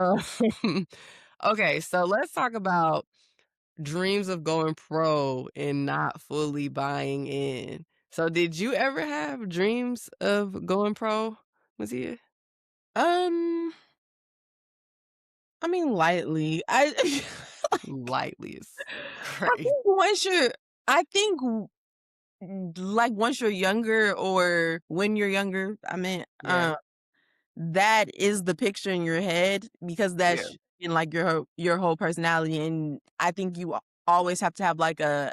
Um, okay, so let's talk about dreams of going pro and not fully buying in. So did you ever have dreams of going pro, Matia? Um, I mean, lightly. Lightly is I crazy. think once you're, I think like once you're younger or when you're younger, I mean, Yeah, that is the picture in your head because yeah, that's in like your whole personality, and I think you always have to have like a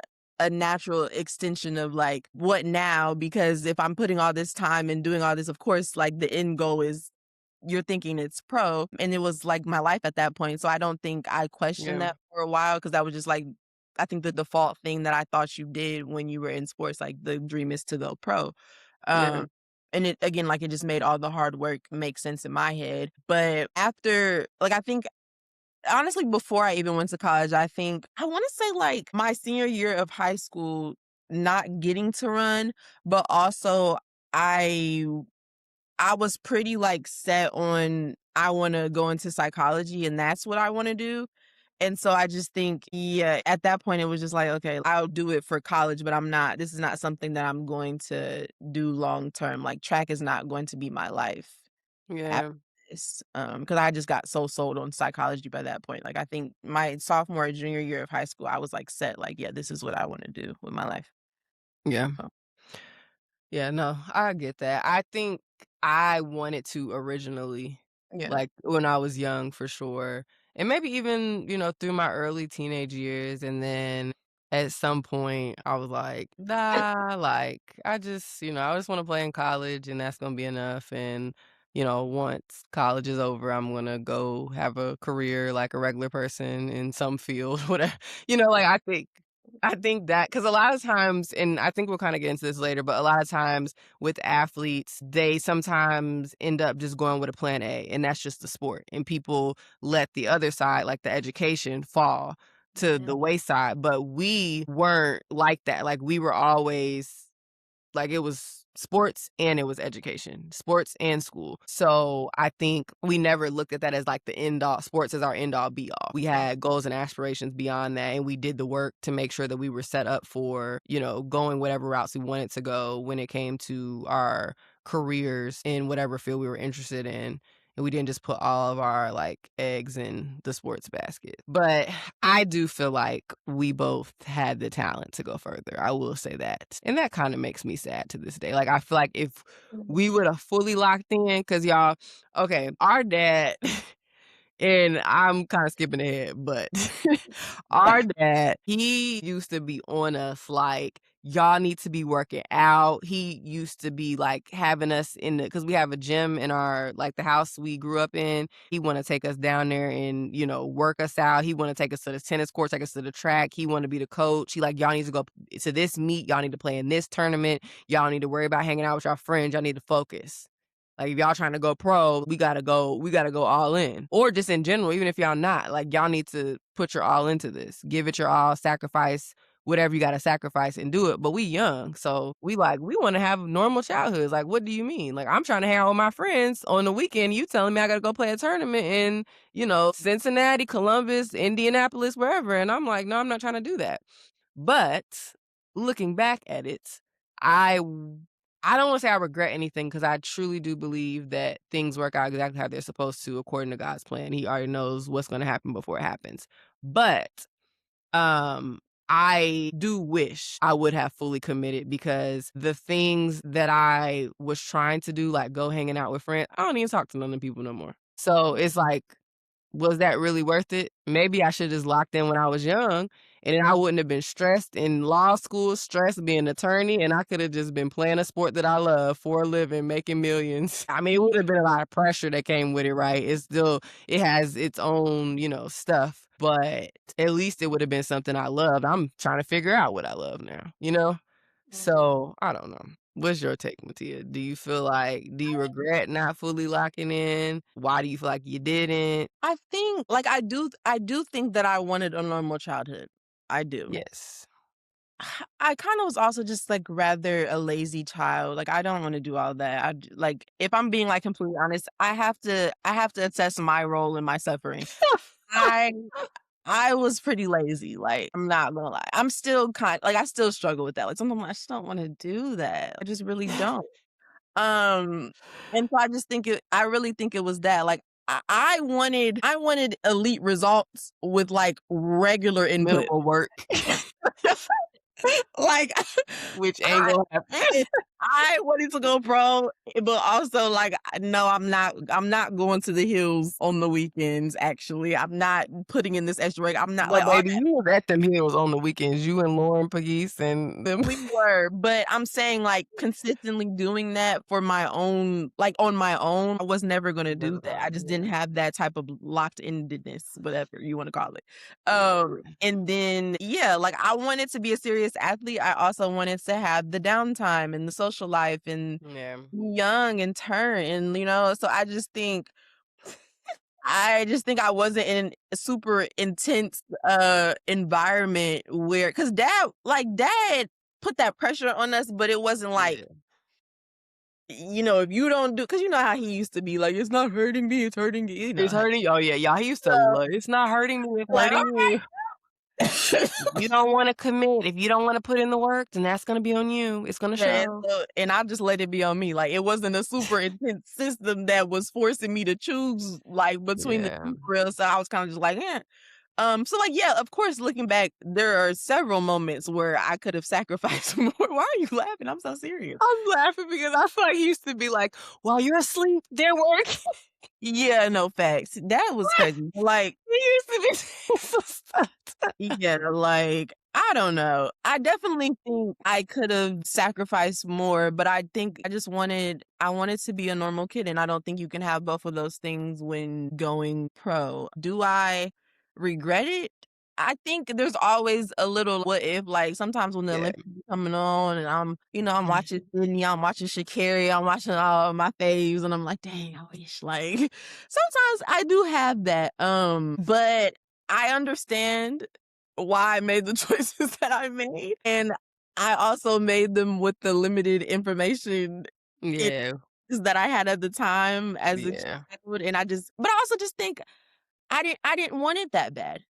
natural extension of like what now, because if I'm putting all this time and doing all this, of course, like the end goal is you're thinking it's pro, and it was like my life at that point. So I don't think I questioned yeah, that for a while because that was just like I think the default thing that I thought you did when you were in sports, like the dream is to go pro. yeah, Um, and it again, like it just made all the hard work make sense in my head. But after, like, I think honestly, before I even went to college, I think I want to say like my senior year of high school, not getting to run, but also I I was pretty like set on I want to go into psychology and that's what I want to do. And so I just think, yeah, at that point it was just like, okay, I'll do it for college, but this is not something that I'm going to do long term. Like track is not going to be my life after yeah, this. Because I just got so sold on psychology by that point. Like I think my sophomore or junior year of high school, I was like set, like, yeah, this is what I want to do with my life. yeah. So, Yeah, no, I get that. I think I wanted to originally, yeah. like when I was young for sure. And maybe even, through my early teenage years. And then at some point I was like, nah, like I just want to play in college and that's gonna be enough. And, once college is over, I'm gonna go have a career like a regular person in some field, whatever. Like I think that because a lot of times, and I think we'll kind of get into this later, but a lot of times with athletes, they sometimes end up just going with a plan A, and that's just the sport. And people let the other side, like the education, fall to Mhm. the wayside. But we weren't like that. Like we were always like, it was sports and it was education, sports and school. So, I think we never looked at that as, like, the end all sports as our end all be all. We had goals and aspirations beyond that, and we did the work to make sure that we were set up for, going whatever routes we wanted to go when it came to our careers in whatever field we were interested in, and we didn't just put all of our, like, eggs in the sports basket. But I do feel like we both had the talent to go further. I will say that. And that kind of makes me sad to this day. Like, I feel like if Mhm. we would have fully locked in, because y'all, okay, our dad, and I'm kind of skipping ahead, but our dad, he used to be on us like, y'all need to be working out. He used to be like having us in because we have a gym in our, like the house we grew up in. He want to take us down there and, work us out. He want to take us to the tennis court, take us to the track. He want to be the coach. He like, y'all need to go to this meet. Y'all need to play in this tournament. Y'all need to worry about hanging out with your friends. Y'all need to focus. Like if y'all trying to go pro, we gotta go all in. Or just in general, even if y'all not, like y'all need to put your all into this. Give it your all, sacrifice whatever you gotta sacrifice and do it. But we young. So we wanna have normal childhoods. Like, what do you mean? Like I'm trying to hang out with my friends on the weekend. You telling me I gotta go play a tournament in, Cincinnati, Columbus, Indianapolis, wherever. And I'm like, no, I'm not trying to do that. But looking back at it, I w I don't wanna say I regret anything because I truly do believe that things work out exactly how they're supposed to according to God's plan. He already knows what's gonna happen before it happens. But, um, I do wish I would have fully committed because the things that I was trying to do, like go hanging out with friends, I don't even talk to none of them people no more. So, it's like was that really worth it? Maybe I should just locked in when I was young, and then I wouldn't have been stressed in law school, stressed being an attorney, and I could have just been playing a sport that I love for a living, making millions. I mean, it would have been a lot of pressure that came with it, right? It has its own, stuff, but at least it would have been something I loved. I'm trying to figure out what I love now, you know? So, I don't know. What's your take, Mattia? Do you regret not fully locking in? Why do you feel like you didn't? I think like I do think that I wanted a normal childhood. I do. Yes. I kinda was also just, like, rather a lazy child, like, I don't wanna do all that, like, if I'm being, like, completely honest, I have to assess my role in my suffering. I I was pretty lazy, like, I'm not gonna lie. I'm still like, I still struggle with that, like, sometimes I just don't wanna do that, I just really don't. Um, and so I really think it was that, like, I wanted elite results with, like, regular input. Minimal work, Like, which ain't I gonna happen. I wanted to go pro, but also, like, no, I'm not going to the hills on the weekends, actually. I'm not putting in this extra work. I'm not But like, all baby, you was at them hills on the weekends, you and Lauren Pegues and them. we were, but I'm saying, like, consistently doing that for my own like, on my own, I was never gonna do Never that. I gonna just yeah, didn't have that type of locked-endedness, whatever you wanna call it. yeah, true. And then, yeah, like, I wanted to be a serious athlete. I also wanted to have the downtime and the social life and Yeah, be young and turn and, so I just think I wasn't in a super intense, environment where, cause dad put that pressure on us, but it wasn't like, yeah. if you don't do, cause you know how he used to be like, "It's not hurting me, it's hurting you," you know It's how hurting you? Oh, yeah, y'all, he used to so, it's not hurting me, it's like, hurting you. "Alright." If you don't wanna commit, if you don't wanna put in the work, then that's gonna be on you, it's gonna Yeah, show. and I just let it be on me, like, it wasn't a super intense system that was forcing me to choose, like, between the Yeah, 2 for real, so I was kinda just like, "Eh." So, like, yeah, of course, looking back, there are several moments where I could have sacrificed more. Why are you laughing? I'm so serious. I'm laughing because I feel like he used to be like, "While you're asleep, they're working." Yeah, no, facts. That was crazy. Like, He used to be saying some stuff. yeah, like, I don't know. I definitely think I could have sacrificed more, but I think I wanted to be a normal kid, and I don't think you can have both of those things when going pro. Do I regret it? I think there's always a little what if, like, sometimes when the Yeah. Olympics are coming on and I'm watching Sydney, I'm watching Sha'Carri, I'm watching all my faves, and I'm like, "Dang, I wish," like, sometimes I do have that, but I understand why I made the choices that I made, and I also made them with the limited information it Yeah, that I had at the time as a yeah, child, and but I also just think I didn't want it that bad.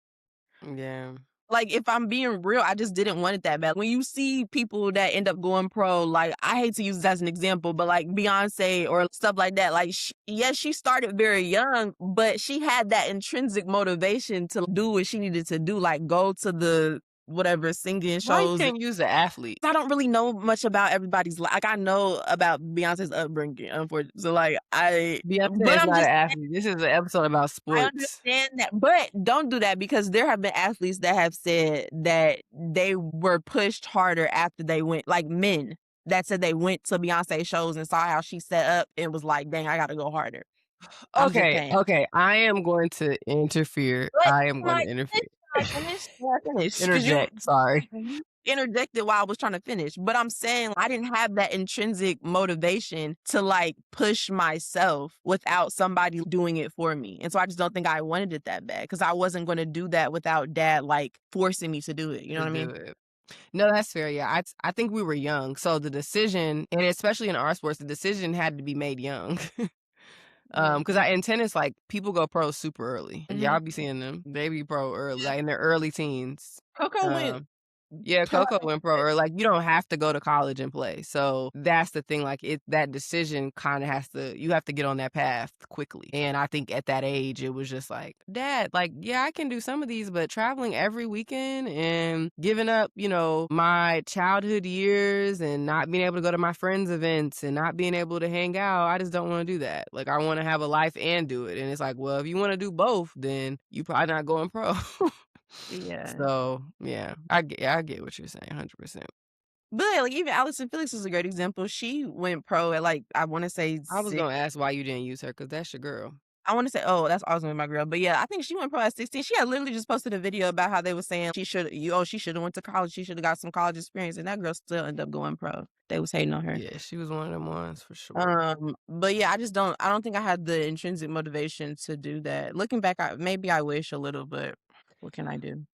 yeah, Like, if I'm being real, I just didn't want it that bad. When you see people that end up going pro, like, I hate to use this as an example, but like Beyonce or stuff like that, like, yes, she started very young, but she had that intrinsic motivation to do what she needed to do, like go to the whatever singing why you shows. can't use an athlete? I don't really know much about everybody's like I know about Beyonce's upbringing, unfortunately. So like Beyonce but is I'm not an just athlete, this is an episode about I sports. understand that, but don't do that because there have been athletes that have said that they were pushed harder after they went, like men that said they went to Beyonce shows and saw how she set up and was like, "Dang, I gotta go harder." I'm just Okay, saying. okay, I am going to interfere, But I am can going I to interfere. finish? Can I finish? Can I finish? Because Interject, sorry. you interjected while I was trying to finish. But I'm saying I didn't have that intrinsic motivation to like push myself without somebody doing it for me. And so I just don't think I wanted it that bad because I wasn't going to do that without dad like forcing me to do it. You know To what I do mean? it. No, that's fair, yeah, I think we were young, so the decision and especially in our sports, the decision had to be made young. Yeah. 'Cause I in tennis, like, people go pro super early. Hmm. Y'all be seeing them. They be pro early, like, in their early teens. Coco went Um yeah, pro. Coco went pro early, like, you don't have to go to college and play, so that's the thing, like, that decision kinda has to you have to get on that path quickly, and I think at that age, it was just like, "Dad, like, yeah, I can do some of these, but traveling every weekend and giving up, my childhood years and not being able to go to my friends' events and not being able to hang out, I just don't wanna do that. Like, I wanna have a life and do it," and it's like, well, if you wanna do both, then you probably not going pro. Yeah. So, yeah, I get what you're saying, 100%. But like even Allison Felix is a great example. She went pro at like I want to say I was 6. gonna ask why you didn't use her, cause that's your girl. I wanna say oh, that's awesome with my girl, but yeah, I think she went pro at 16. She had literally just posted a video about how they were saying she shoulda went to college, she shoulda got some college experience, and that girl still ended up going pro. They was hating on her. Yeah, she was one of them ones for sure. But yeah, I don't think I had the intrinsic motivation to do that. Looking back, maybe I wish a little, but what can I do?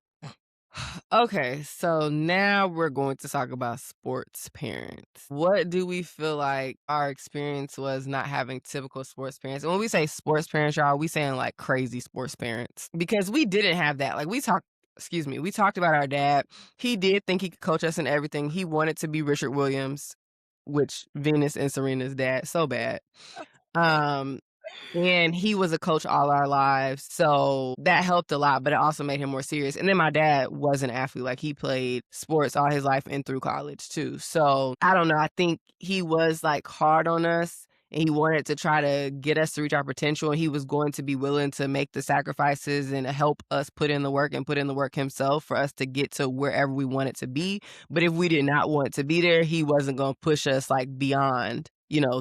Okay, so now we're going to talk about sports parents. What do we feel like our experience was not having typical sports parents? And when we say sports parents, y'all, we saying like crazy sports parents because we didn't have that. Like we talked about our dad. He did think he could coach us in everything. He wanted to be Richard Williams, which Venus and Serena's dad, so bad. Um, and he was a coach all our lives, so that helped a lot, but it also made him more serious. And then my dad was an athlete, like, he played sports all his life and through college too. So, I don't know, I think he was, like, hard on us, and he wanted to try to get us to reach our potential, and he was going to be willing to make the sacrifices and help us put in the work and put in the work himself for us to get to wherever we wanted to be. But if we did not want to be there, he wasn't gonna push us, like, beyond,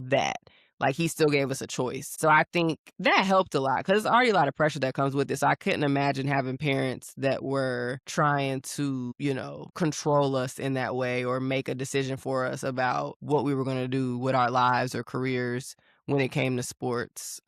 that. Like, he still gave us a choice. So I think that helped a lot because there's already a lot of pressure that comes with this. I couldn't imagine having parents that were trying to, control us in that way or make a decision for us about what we were gonna do with our lives or careers when it came to sports.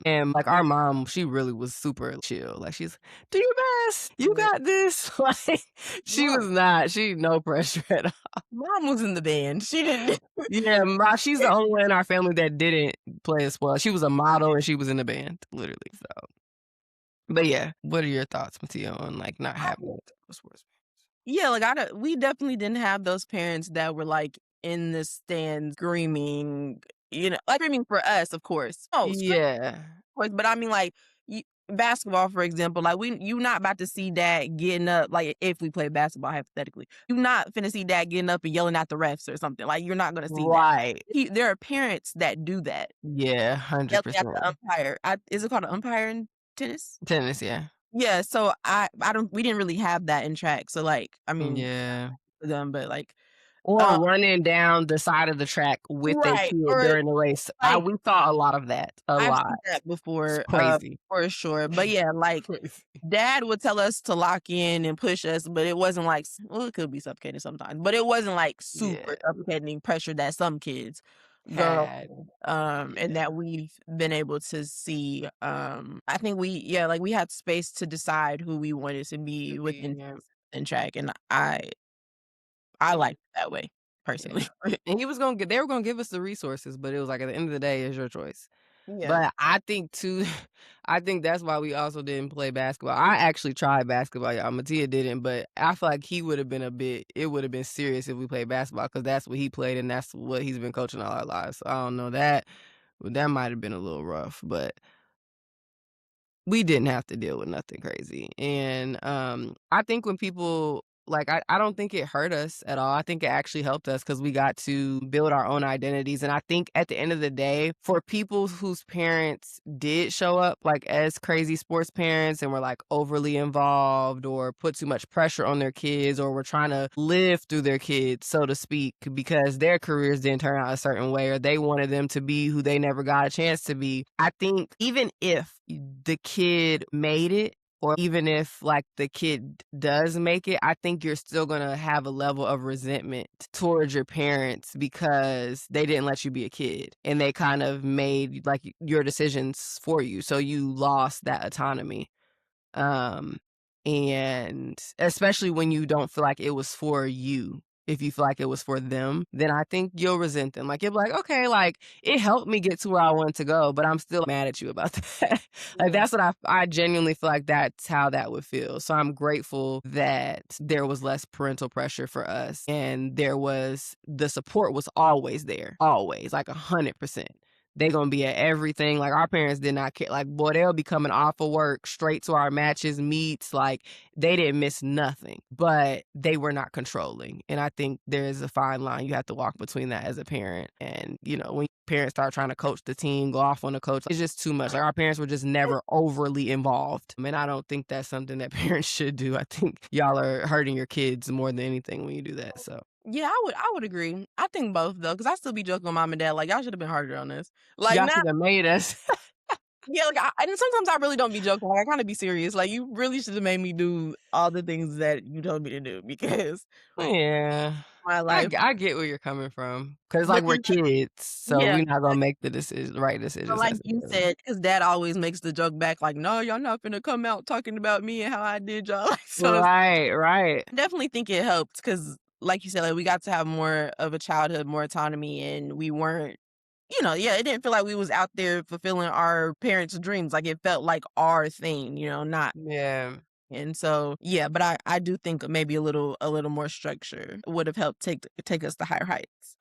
And like our mom, she really was super chill. Like she's, do your best. You Yeah. got this. Like she Mom was not, she no pressure at all. mom was in the band. She didn't Yeah, she's the only one in our family that didn't play a sport. She was a model and she was in the band, literally. So, but yeah, what are your thoughts, Mattia, on like not I having a sports? Yeah, like, I don't we definitely didn't have those parents that were, like, in the stands screaming, like, screaming for us, of course. Oh, screaming, Yeah, of course, but I mean, like, you basketball, for example, like, you not about to see dad getting up, like, if we play basketball, hypothetically. You not finna see dad getting up and yelling at the refs or something, like, you're not gonna see that. right. There are parents that do that, Yeah, yelling at 100%. the umpire. Is it called an umpire in tennis? Tennis, yeah. Yeah, so I don't we didn't really have that in track, so, like, I mean, Yeah. for them, but, like, Or um running down the side of the track with a right, kid or, during the race. like, We saw a lot of that, a I've lot. seen that It's before, crazy. for sure, but yeah, like, Crazy. dad would tell us to lock in and push us, but it wasn't like well, it could be suffocating sometimes, but it wasn't, like, Yeah, super suffocating pressure that some kids go had. and Yeah. that we've been able to see, I think like, we had space to decide who we wanted to To be be, within yeah. in track, and I Yeah. like it that way, Yeah. personally. And they were gonna give us the resources, but it was like at the end of the day, it's your choice. Yeah. But I think too, I think that's why we also didn't play basketball. I actually tried basketball, y'all. Mattia didn't, but I feel like it would have been serious if we played basketball because that's what he played and that's what he's been coaching all our lives. So I don't know that might have been a little rough, but we didn't have to deal with nothing crazy. And I think when people like I don't think it hurt us at all. I think it actually helped us because we got to build our own identities. And I think at the end of the day, for people whose parents did show up like as crazy sports parents and were like overly involved or put too much pressure on their kids or were trying to live through their kids, so to speak, because their careers didn't turn out a certain way or they wanted them to be who they never got a chance to be. I think even if the kid made it or even if like the kid does make it, I think you're still gonna have a level of resentment towards your parents because they didn't let you be a kid and they kind of made like your decisions for you. So you lost that autonomy. Um, and especially when you don't feel like it was for you. If you feel like it was for them, then I think you'll resent them. Like you'll be like, okay, like it helped me get to where I wanted to go, but I'm still mad at you about that. Like Yeah. that's what I genuinely feel like that's how that would feel. So I'm grateful that there was less parental pressure for us and the support was always there. Always, like 100%. They gonna be at everything. Like our parents did not care. Like, boy, they'll be coming off of work straight to our matches, meets. Like they didn't miss nothing, but they were not controlling. And I think there is a fine line you have to walk between that as a parent. And when parents start trying to coach the team, go off on the coach, it's just too much. Like our parents were just never overly involved. And I don't think that's something that parents should do. I think y'all are hurting your kids more than anything when you do that. So Yeah, I would agree. I think both though, because I still be joking with mom and dad, like, "Y'all should have been harder on this." Like, y'all not should have made us. yeah, like, and sometimes I really don't be joking, like, I kinda be serious, like, "You really should have made me do all the things that you told me to do," because Yeah. my I life. g I get where you're coming from, 'cause, like, But we're then kids, so yeah, we're not gonna like make the right but decisions like you necessarily. said, because dad always makes the joke back like, "No, y'all not finna come out talking about me and how I did y'all." So it's Right, right. I definitely think it helped because, like you said, like, we got to have more of a childhood, more autonomy, and we weren't yeah, it didn't feel like we was out there fulfilling our parents' dreams, like, it felt like our thing, not Yeah. and so, yeah, but I do think maybe a little more structure would have helped take us to higher heights.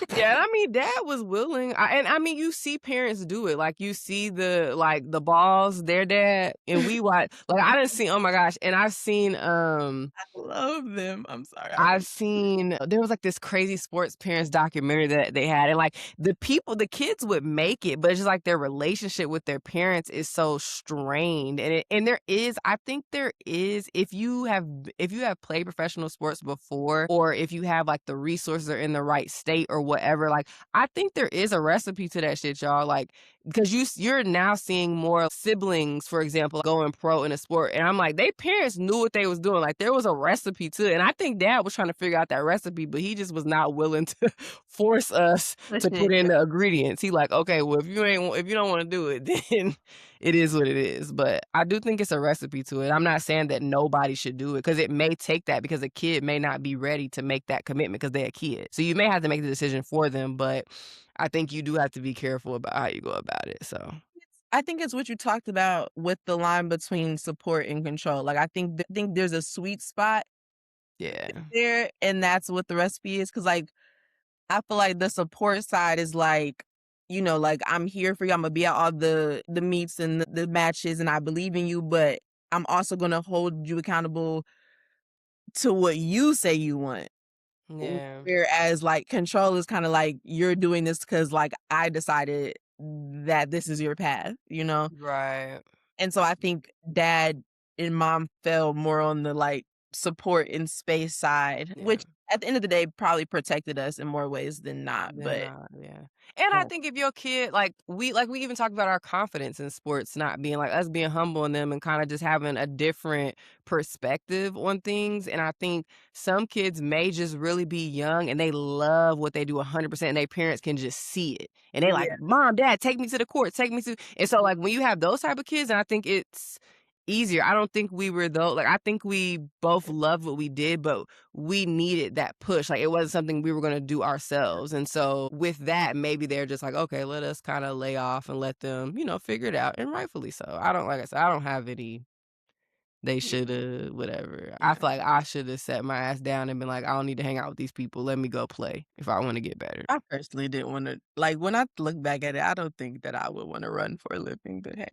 Yeah, and I mean, dad was willing, and I mean, you see parents do it, like, you see the balls, their dad, and we watch like, I didn't see oh my gosh, and I love them. I'm sorry, I I've really seen there was, like, this crazy sports parents documentary that they had, and, like, the kids would make it, but it's just, like, their relationship with their parents is so strained, and there is I think there is if you have played professional sports before, or if you have, like, the resources are in the right state or whatever, like, I think there is a recipe to that shit, y'all, like, because you're now seeing more siblings, for example, going pro in a sport, and I'm like, they parents knew what they was doing. Like there was a recipe to it, and I think dad was trying to figure out that recipe, but he just was not willing to force us push to it, put in yeah. the ingredients. He like, okay, well if you don't want to do it, then it is what it is. But I do think it's a recipe to it. I'm not saying that nobody should do it because it may take that because a kid may not be ready to make that commitment because they're a kid. So you may have to make the decision for them, but I think you do have to be careful about how you go about it, so I think it's what you talked about with the line between support and control. Like, I think there's a sweet spot yeah. there, and that's what the recipe is. Cause like, I feel like the support side is like, like, "I'm here for you, Imma be at all the meets and the matches, and I believe in you, but I'm also gonna hold you accountable to what you say you want." Yeah. Whereas, like, control is kinda like, "You're doing this because like, I decided that this is your path," you know? Right. And so I think dad and mom fell more on the, like, support and space side, Yeah. which at the end of the day probably protected us in more ways than not, They're but not, yeah. And I yeah. think if your kid we even talked about our confidence in sports not being like us being humble in them and kinda just having a different perspective on things, and I think some kids may just really be young and they love what they do 100% and their parents can just see it. And they like, Yeah. "Mom, dad, take me to the court, take me to" and so, like, when you have those type of kids, and I think it's easier. I don't think we were though like, I think we both loved what we did, but we needed that push. Like it wasn't something we were gonna do ourselves. And so with that, maybe they're just like, okay, let us kind of lay off and let them, figure it out. And rightfully so. I don't like I said, I don't have any they Yeah. shoulda, whatever. I Yeah. feel like I should have sat my ass down and been like, I don't need to hang out with these people. Let me go play if I want to get better. I personally didn't wanna like, when I look back at it, I don't think that I would wanna run for a living, but hey,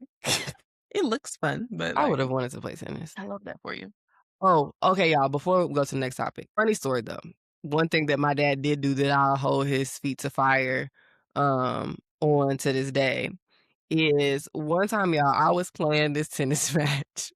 it looks fun, but, I would like, have wanted to play tennis. I love that for you. Oh, okay, y'all. Before we go to the next topic, funny story though. One thing that my dad did do that I'll hold his feet to fire on to this day is one time, y'all, I was playing this tennis match.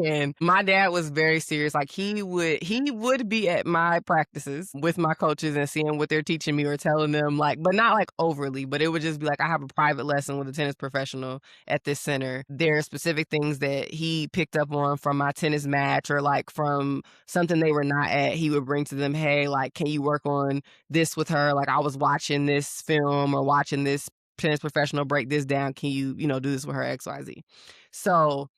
And my dad was very serious. Like he would be at my practices with my coaches and seeing what they're teaching me or telling them, like, but not like overly, but it would just be like I have a private lesson with a tennis professional at this center. There are specific things that he picked up on from my tennis match or like from something they were not at. He would bring to them, hey, like, can you work on this with her? Like I was watching this film or watching this tennis professional break this down. Can you, do this with her XYZ? So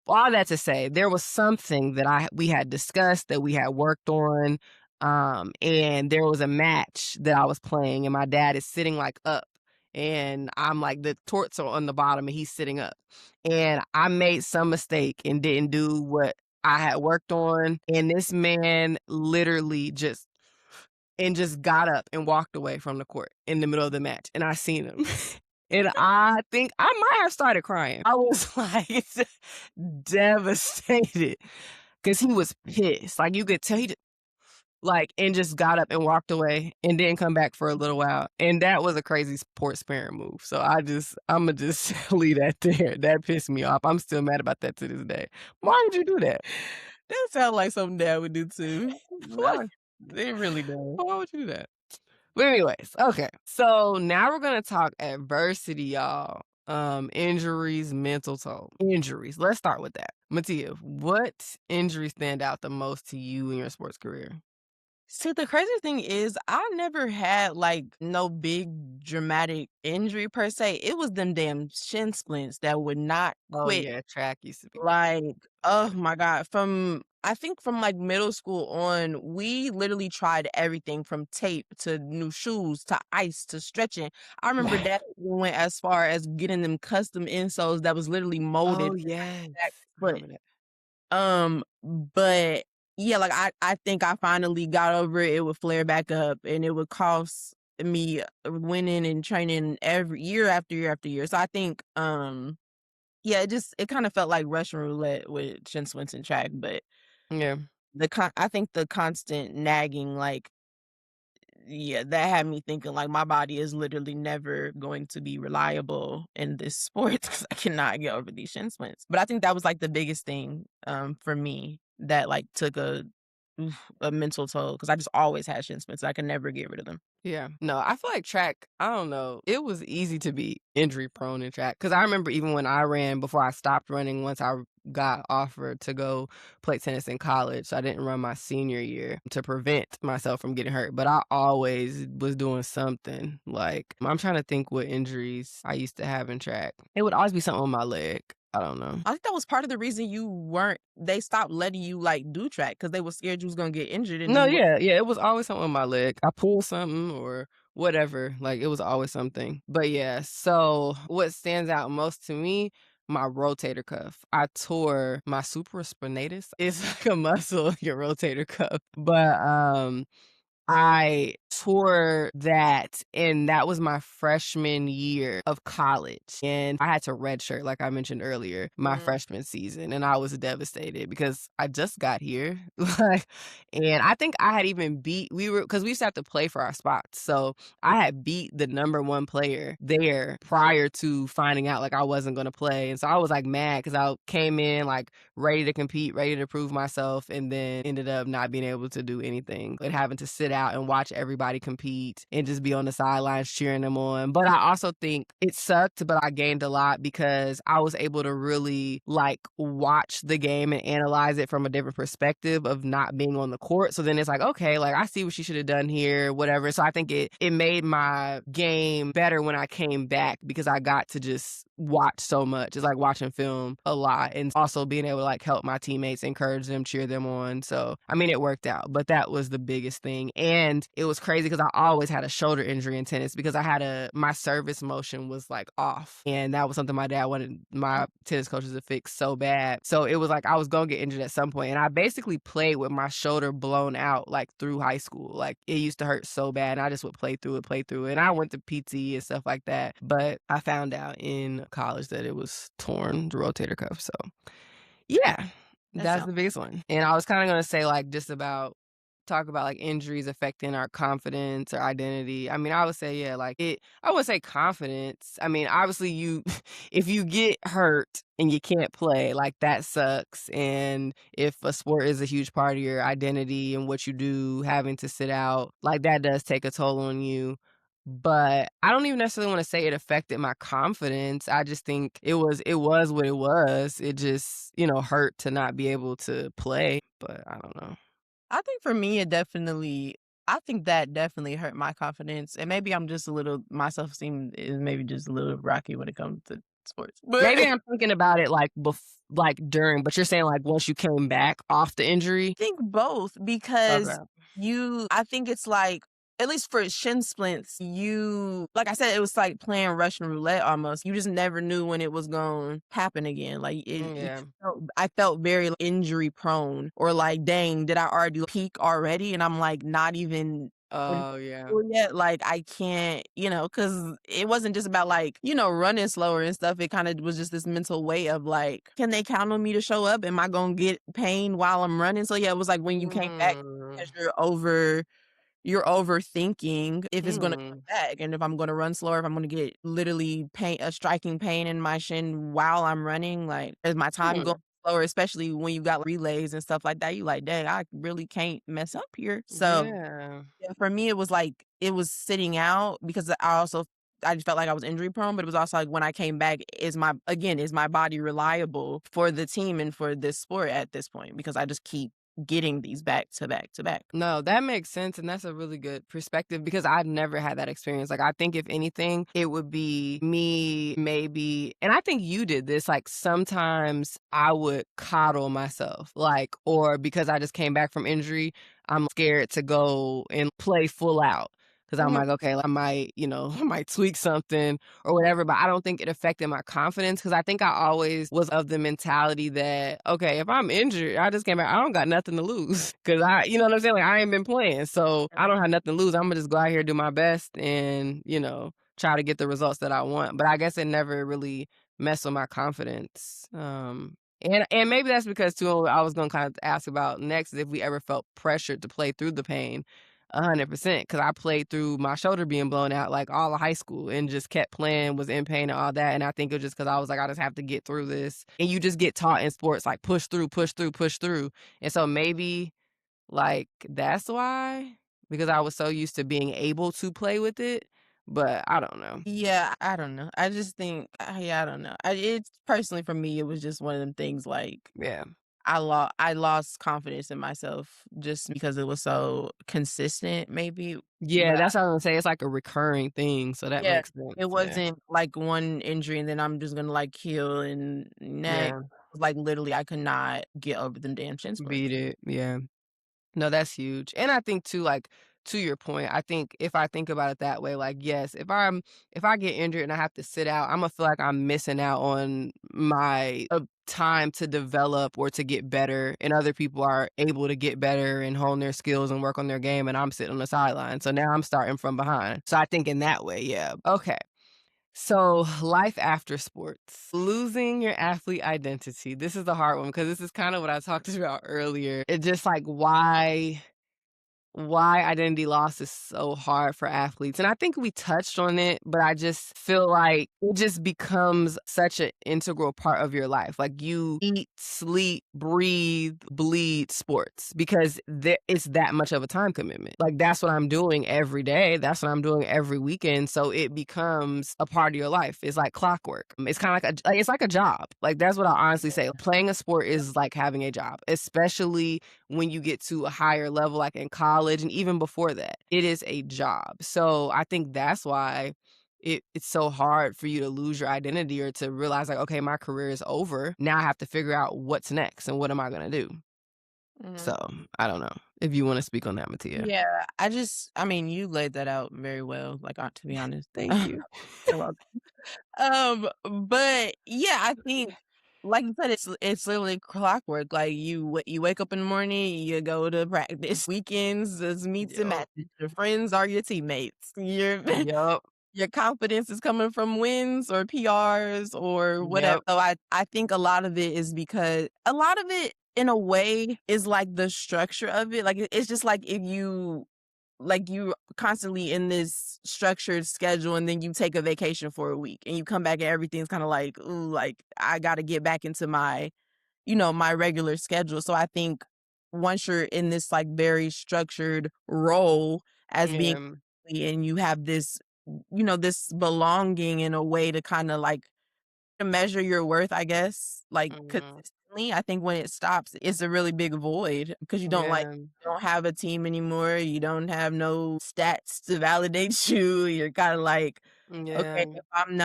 all that to say, there was something that we had discussed, that we had worked on, and there was a match that I was playing, and my dad is sitting, like, up, and I'm, like the torts are on the bottom, and he's sitting up, and I made some mistake and didn't do what I had worked on, and this man literally just got up and walked away from the court in the middle of the match, and I seen him. And I think I might have started crying. I was, like, devastated because he was pissed. Like, you could tell and just got up and walked away and didn't come back for a little while, and that was a crazy sports parent move. So Imma just leave that there. That pissed me off. I'm still mad about that to this day. Why would you do that? That sounds like something dad would do too. Why No, it really does. why would you do that? But anyways, okay. So now we're gonna talk adversity, y'all. Injuries, mental toll. Injuries. Let's start with that. Mattia, what injuries stand out the most to you in your sports career? See, the crazy thing is I never had, like, no big dramatic injury per se. It was them damn shin splints that would not Oh, quit. yeah, track used to be Like, oh my god, from I think from, like, middle school on, we literally tried everything from tape to new shoes to ice to stretching. I remember bad. that went as far as getting them custom insoles that was literally molded Oh, to my yes. exact I foot. remember that. But yeah, like, I think I finally got over it. It would flare back up, and it would cost me winning and training every year after year after year. So I think, yeah, it kinda felt like Russian roulette with shin splints and track, but Yeah. I think the constant nagging, like, yeah, that had me thinking, like, my body is literally never going to be reliable in this sport because I cannot get over these shin splints. But I think that was, like, the biggest thing, for me that, like, took a mental toll because I just always had shin splints. I could never get rid of them. Yeah. No, I feel like track, I don't know, it was easy to be injury prone in track. Cause I remember even when I ran before I stopped running, once I got offered to go play tennis in college, so I didn't run my senior year to prevent myself from getting hurt. But I always was doing something. Like, I'm trying to think what injuries I used to have in track. It would always be something on my leg. I don't know. I think that was part of the reason they stopped letting you, like, do track because they were scared you was gonna get injured and then No, you were yeah, yeah, it was always something on my leg. I pulled something or whatever, like, it was always something. But, yeah, so what stands out most to me, my rotator cuff. I tore my supraspinatus. It's like a muscle in your rotator cuff, but, I tore that, and that was my freshman year of college, and I had to redshirt, like I mentioned earlier, my mm, freshman season, and I was devastated because I just got here, like, and I think I had even beat we were because we used to have to play for our spots, so I had beat the number 1 player there prior to finding out, like, I wasn't gonna play, and so I was, like, mad because I came in, like, ready to compete, ready to prove myself, and then ended up not being able to do anything and having to sit out and watch everybody compete and just be on the sidelines cheering them on. But I also think it sucked, but I gained a lot because I was able to really like watch the game and analyze it from a different perspective of not being on the court. So then it's like, okay, like I see what she should have done here, whatever. So I think it made my game better when I came back because I got to just watch so much. It's like watching film a lot and also being able to like help my teammates, encourage them, cheer them on. So, I mean, it worked out, but that was the biggest thing. And it was crazy because I always had a shoulder injury in tennis because my service motion was like off. And that was something my dad wanted my tennis coaches to fix so bad. So it was like I was going to get injured at some point. And I basically played with my shoulder blown out like through high school. Like it used to hurt so bad. And I just would play through it. And I went to PT and stuff like that. But I found out in college that it was torn, the rotator cuff. So yeah, that that's sounds the biggest one. And I was kinda gonna say, like, just about talk about, like, injuries affecting our confidence or identity. I mean, I would say, yeah, like, I would say confidence. I mean, obviously, you if you get hurt and you can't play, like, that sucks, and if a sport is a huge part of your identity and what you do, having to sit out, like, that does take a toll on you. But I don't even necessarily wanna say it affected my confidence. I just think it was what it was. It just, hurt to not be able to play, but I don't know. I think for me, I think that definitely hurt my confidence, and maybe I'm just a little my self-esteem is maybe just a little rocky when it comes to sports, but Maybe I'm thinking about it, like, like, during, but you're saying, like, once you came back off the injury? think both because Okay. I think it's like at least for shin splints, like I said, it was like playing Russian roulette almost. You just never knew when it was going to happen again. Like Yeah. I felt very injury prone or like, dang, did I already peak already? And I'm like, not even Oh, yeah. yet. Like I can't, because it wasn't just about like, running slower and stuff. It kind of was just this mental weight of like, can they count on me to show up? Am I gonna get pain while I'm running? So yeah, it was like when you came back Mm. because you're overthinking if it's gonna come Mm. back and if I'm gonna run slower, if I'm gonna get literally a striking pain in my shin while I'm running, like, is my time going Hmm. slower, especially when you got relays and stuff like that, you like, "Dang, I really can't mess up here." So, Yeah. yeah, for me, it was like it was sitting out because I just felt like I was injury prone, but it was also like when I came back, is my body reliable for the team and for this sport at this point? Because I just keep getting these back to back to back. No, that makes sense, and that's a really good perspective because I've never had that experience. Like, I think if anything, it would be me maybe and I think you did this, like, sometimes I would coddle myself, like or because I just came back from injury, I'm scared to go and play full out because 'cause I'm Mhm. like, "Okay, I might, I might tweak something or whatever," but I don't think it affected my confidence because I think I always was of the mentality that, "Okay, if I'm injured, I just came back, I don't got nothing to lose because I" you know what I'm saying? Like, I ain't been playing, so I don't have nothing to lose. Imma just go out here, do my best, and, try to get the results that I want, but I guess it never really messed with my confidence, and maybe that's because too, I was gonna kind of ask about next is if we ever felt pressured to play through the pain. 100% because I played through my shoulder being blown out, like, all of high school and just kept playing, was in pain and all that, and I think it was just because I was like, "I just have to get through this." And you just get taught in sports, like, push through, push through, push through, and so maybe, like, that's why? Because I was so used to being able to play with it, but I don't know. Yeah, I don't know. I just think, yeah, I don't know. It's personally for me, it was just one of them things like Yeah. I lost confidence in myself just because it was so consistent, maybe. Yeah, But that's what I was gonna say, it's like a recurring thing, so that yeah, makes sense, it yeah. wasn't like one injury and then I'm just gonna like heal and next. Yeah, Like literally, I could not get over them damn shin beat splints. it, yeah. No, that's huge. And I think too, like, to your point, I think if I think about it that way, like, yes, if I get injured and I have to sit out, Imma feel like I'm missing out on my time to develop or to get better, and other people are able to get better and hone their skills and work on their game, and I'm sitting on the sideline. So now I'm starting from behind. So I think in that way, yeah. Okay. So, life after sports, losing your athlete identity. This is the hard one because this is kind of what I talked about earlier. It's just like why identity loss is so hard for athletes. And I think we touched on it, but I just feel like it just becomes such an integral part of your life. Like you eat, sleep, breathe, bleed sports because it's that much of a time commitment. Like that's what I'm doing every day. That's what I'm doing every weekend. So it becomes a part of your life. It's like clockwork. It's kind of it's like a job. Like that's what I honestly say. Playing a sport is like having a job, especially when you get to a higher level, like in college and even before that. It is a job. So I think that's why it's so hard for you to lose your identity or to realize like, okay, my career is over. Now I have to figure out what's next and what am I gonna do? Mhm. So I don't know if you want to speak on that, Mattia. Yeah, I mean, you laid that out very well, like, to be honest. Thank you. You're welcome. But yeah, I think, like you said, it's literally clockwork. Like you wake up in the morning, you go to practice. Weekends is meets and Yup. matches. Your friends are your teammates. Your Yup. your confidence is coming from wins or PRs or whatever. Yep. So I think a lot of it is because a lot of it in a way is like the structure of it. Like it's just like if you like you constantly in this structured schedule and then you take a vacation for a week and you come back and everything's kind of like, ooh, like I got to get back into my, my regular schedule. So I think once you're in this like very structured role as being Yeah. and you have this, this belonging in a way to kind of like to measure your worth, I guess, like, Mhm. consistently, I think when it stops, it's a really big void because Yeah. you don't have a team anymore, you don't have no stats to validate you, you're kinda like, "Okay, Yeah. if I'm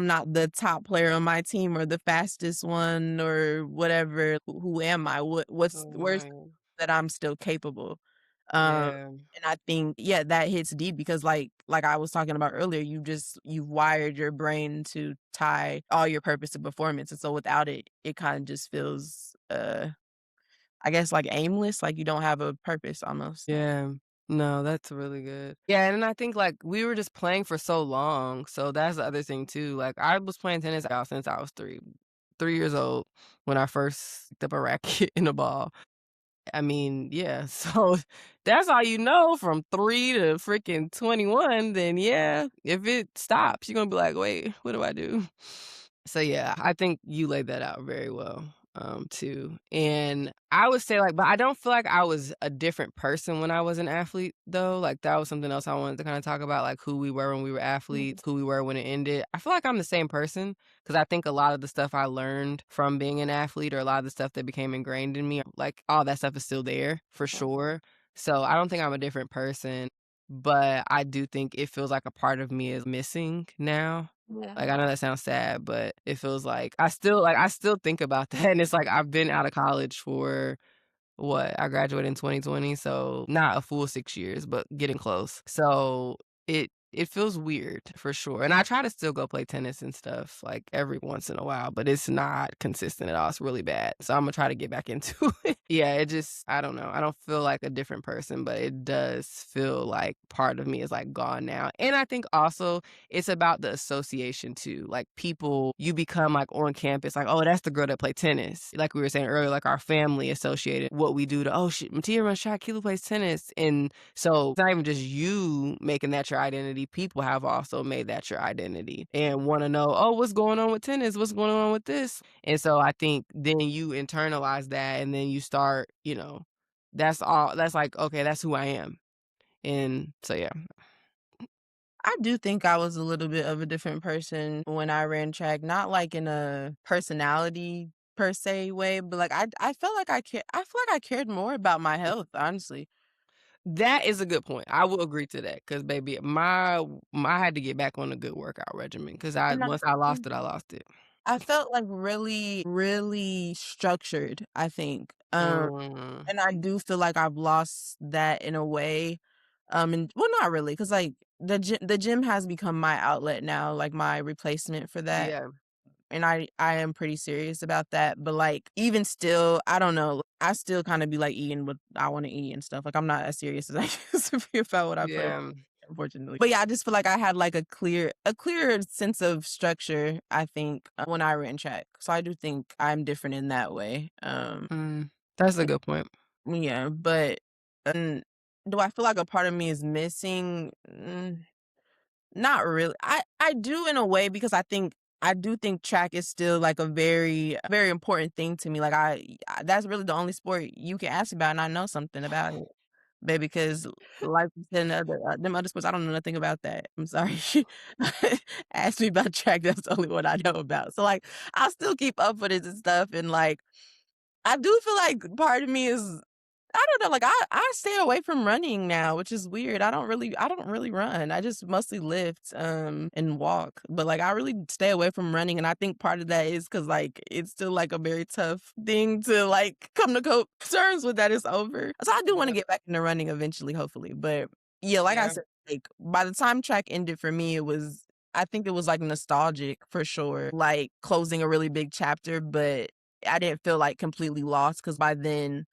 not the top player on my team or the fastest one or whatever, who am I? Where's Right. that I'm still capable?" Um, Yeah. and I think, yeah, that hits deep because like I was talking about earlier, you've wired your brain to tie all your purpose to performance. And so without it, it kind of just feels I guess like aimless, like you don't have a purpose almost. Yeah. No, that's really good. Yeah, and I think, like, we were just playing for so long, so that's the other thing too, like, I was playing tennis out since I was 3 years old when I first picked up a racket and a ball. I mean, yeah, so that's all you know from 3 to freaking 21, then yeah, if it stops, you're gonna be like, "Wait, what do I do?" So, yeah, I think you laid that out very well. too. And I would say, like, but I don't feel like I was a different person when I was an athlete, though. Like, that was something else I wanted to kinda talk about, like, who we were when we were Mhm. athletes, who we were when it ended. I feel like I'm the same person because I think a lot of the stuff I learned from being an athlete or a lot of the stuff that became ingrained in me, like, all that stuff is still there for sure. So, I don't think I'm a different person, but I do think it feels like a part of me is missing now. Yeah. Like, I know that sounds sad, but it feels like I still think about that, and it's like I've been out of college for what? I graduated in 2020, so not a full 6 years, but getting close. So, it feels weird for sure, and I try to still go play tennis and stuff, like, every once in a while, but it's not consistent at all, it's really bad, so Imma try to get back into it. Yeah, it just I don't know, I don't feel like a different person, but it does feel like part of me is, like, gone now, and I think also it's about the association too, like, people you become, like, on campus, like, "Oh, that's the girl that played tennis." Like we were saying earlier, like, our family associated what we do to, "Oh, shit, Mattia runs track, Keela plays tennis," and so it's not even just you making that your identity, people have also made that your identity and wanna know, "Oh, what's going on with tennis? What's going on with this?" And so I think then you internalize that and then you start, that's like, "Okay, that's who I am." And so, yeah. I do think I was a little bit of a different person when I ran track, not like in a personality per se way, but like I felt like I feel like I cared more about my health, honestly. That is a good point. I will agree to that because, baby, I had to get back on a good workout regimen because I And once I lost it, I lost it. I felt like really, really structured, I think. Mm, And I do feel like I've lost that in a way. And well, not really, because like the gym has become my outlet now, like my replacement for that. yeah, And I am pretty serious about that. But like even still, I don't know. I still kind of be like eating what I want to eat and stuff. Like I'm not as serious as I used to be about what I put in, yeah, unfortunately. But yeah, I just feel like I had like a clearer sense of structure, I think, when I ran track. So I do think I'm different in that way. that's a good point. Yeah, but um, do I feel like a part of me is missing? Not really. I do in a way because I do think track is still like a very very important thing to me. Like that's really the only sport you can ask about, and I know something about it, baby. Because like you said, them other sports, I don't know nothing about that. I'm sorry. Ask me about track. That's the only one I know about. So like, I still keep up with it and stuff, and like I do feel like part of me is I don't know, like, I stay away from running now, which is weird. I don't really run. I just mostly lift, and walk, but, like, I really stay away from running, and I think part of that is because like, it's still, like, a very tough thing to, like, come to terms with that it's over. So I do wanna Yep, get back into running eventually, hopefully, but, yeah, like I yeah, said, like, by the time track ended for me, I think it was, like, nostalgic for sure, like, closing a really big chapter, but I didn't feel, like, completely lost because by then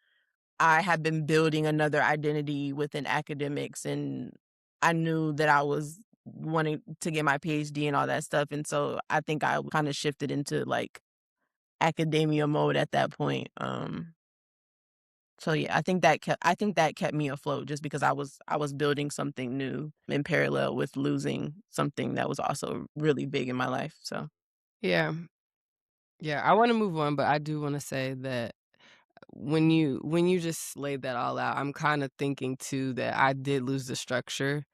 I had been building another identity within academics, and I knew that I was wanting to get my PhD and all that stuff, and so I think I kinda shifted into, like, academia mode at that point, so yeah, I think that kept me afloat just because I was building something new in parallel with losing something that was also really big in my life, so yeah, yeah, I wanna move on, but I do wanna say that when you just laid that all out, I'm kinda thinking too that I did lose the structure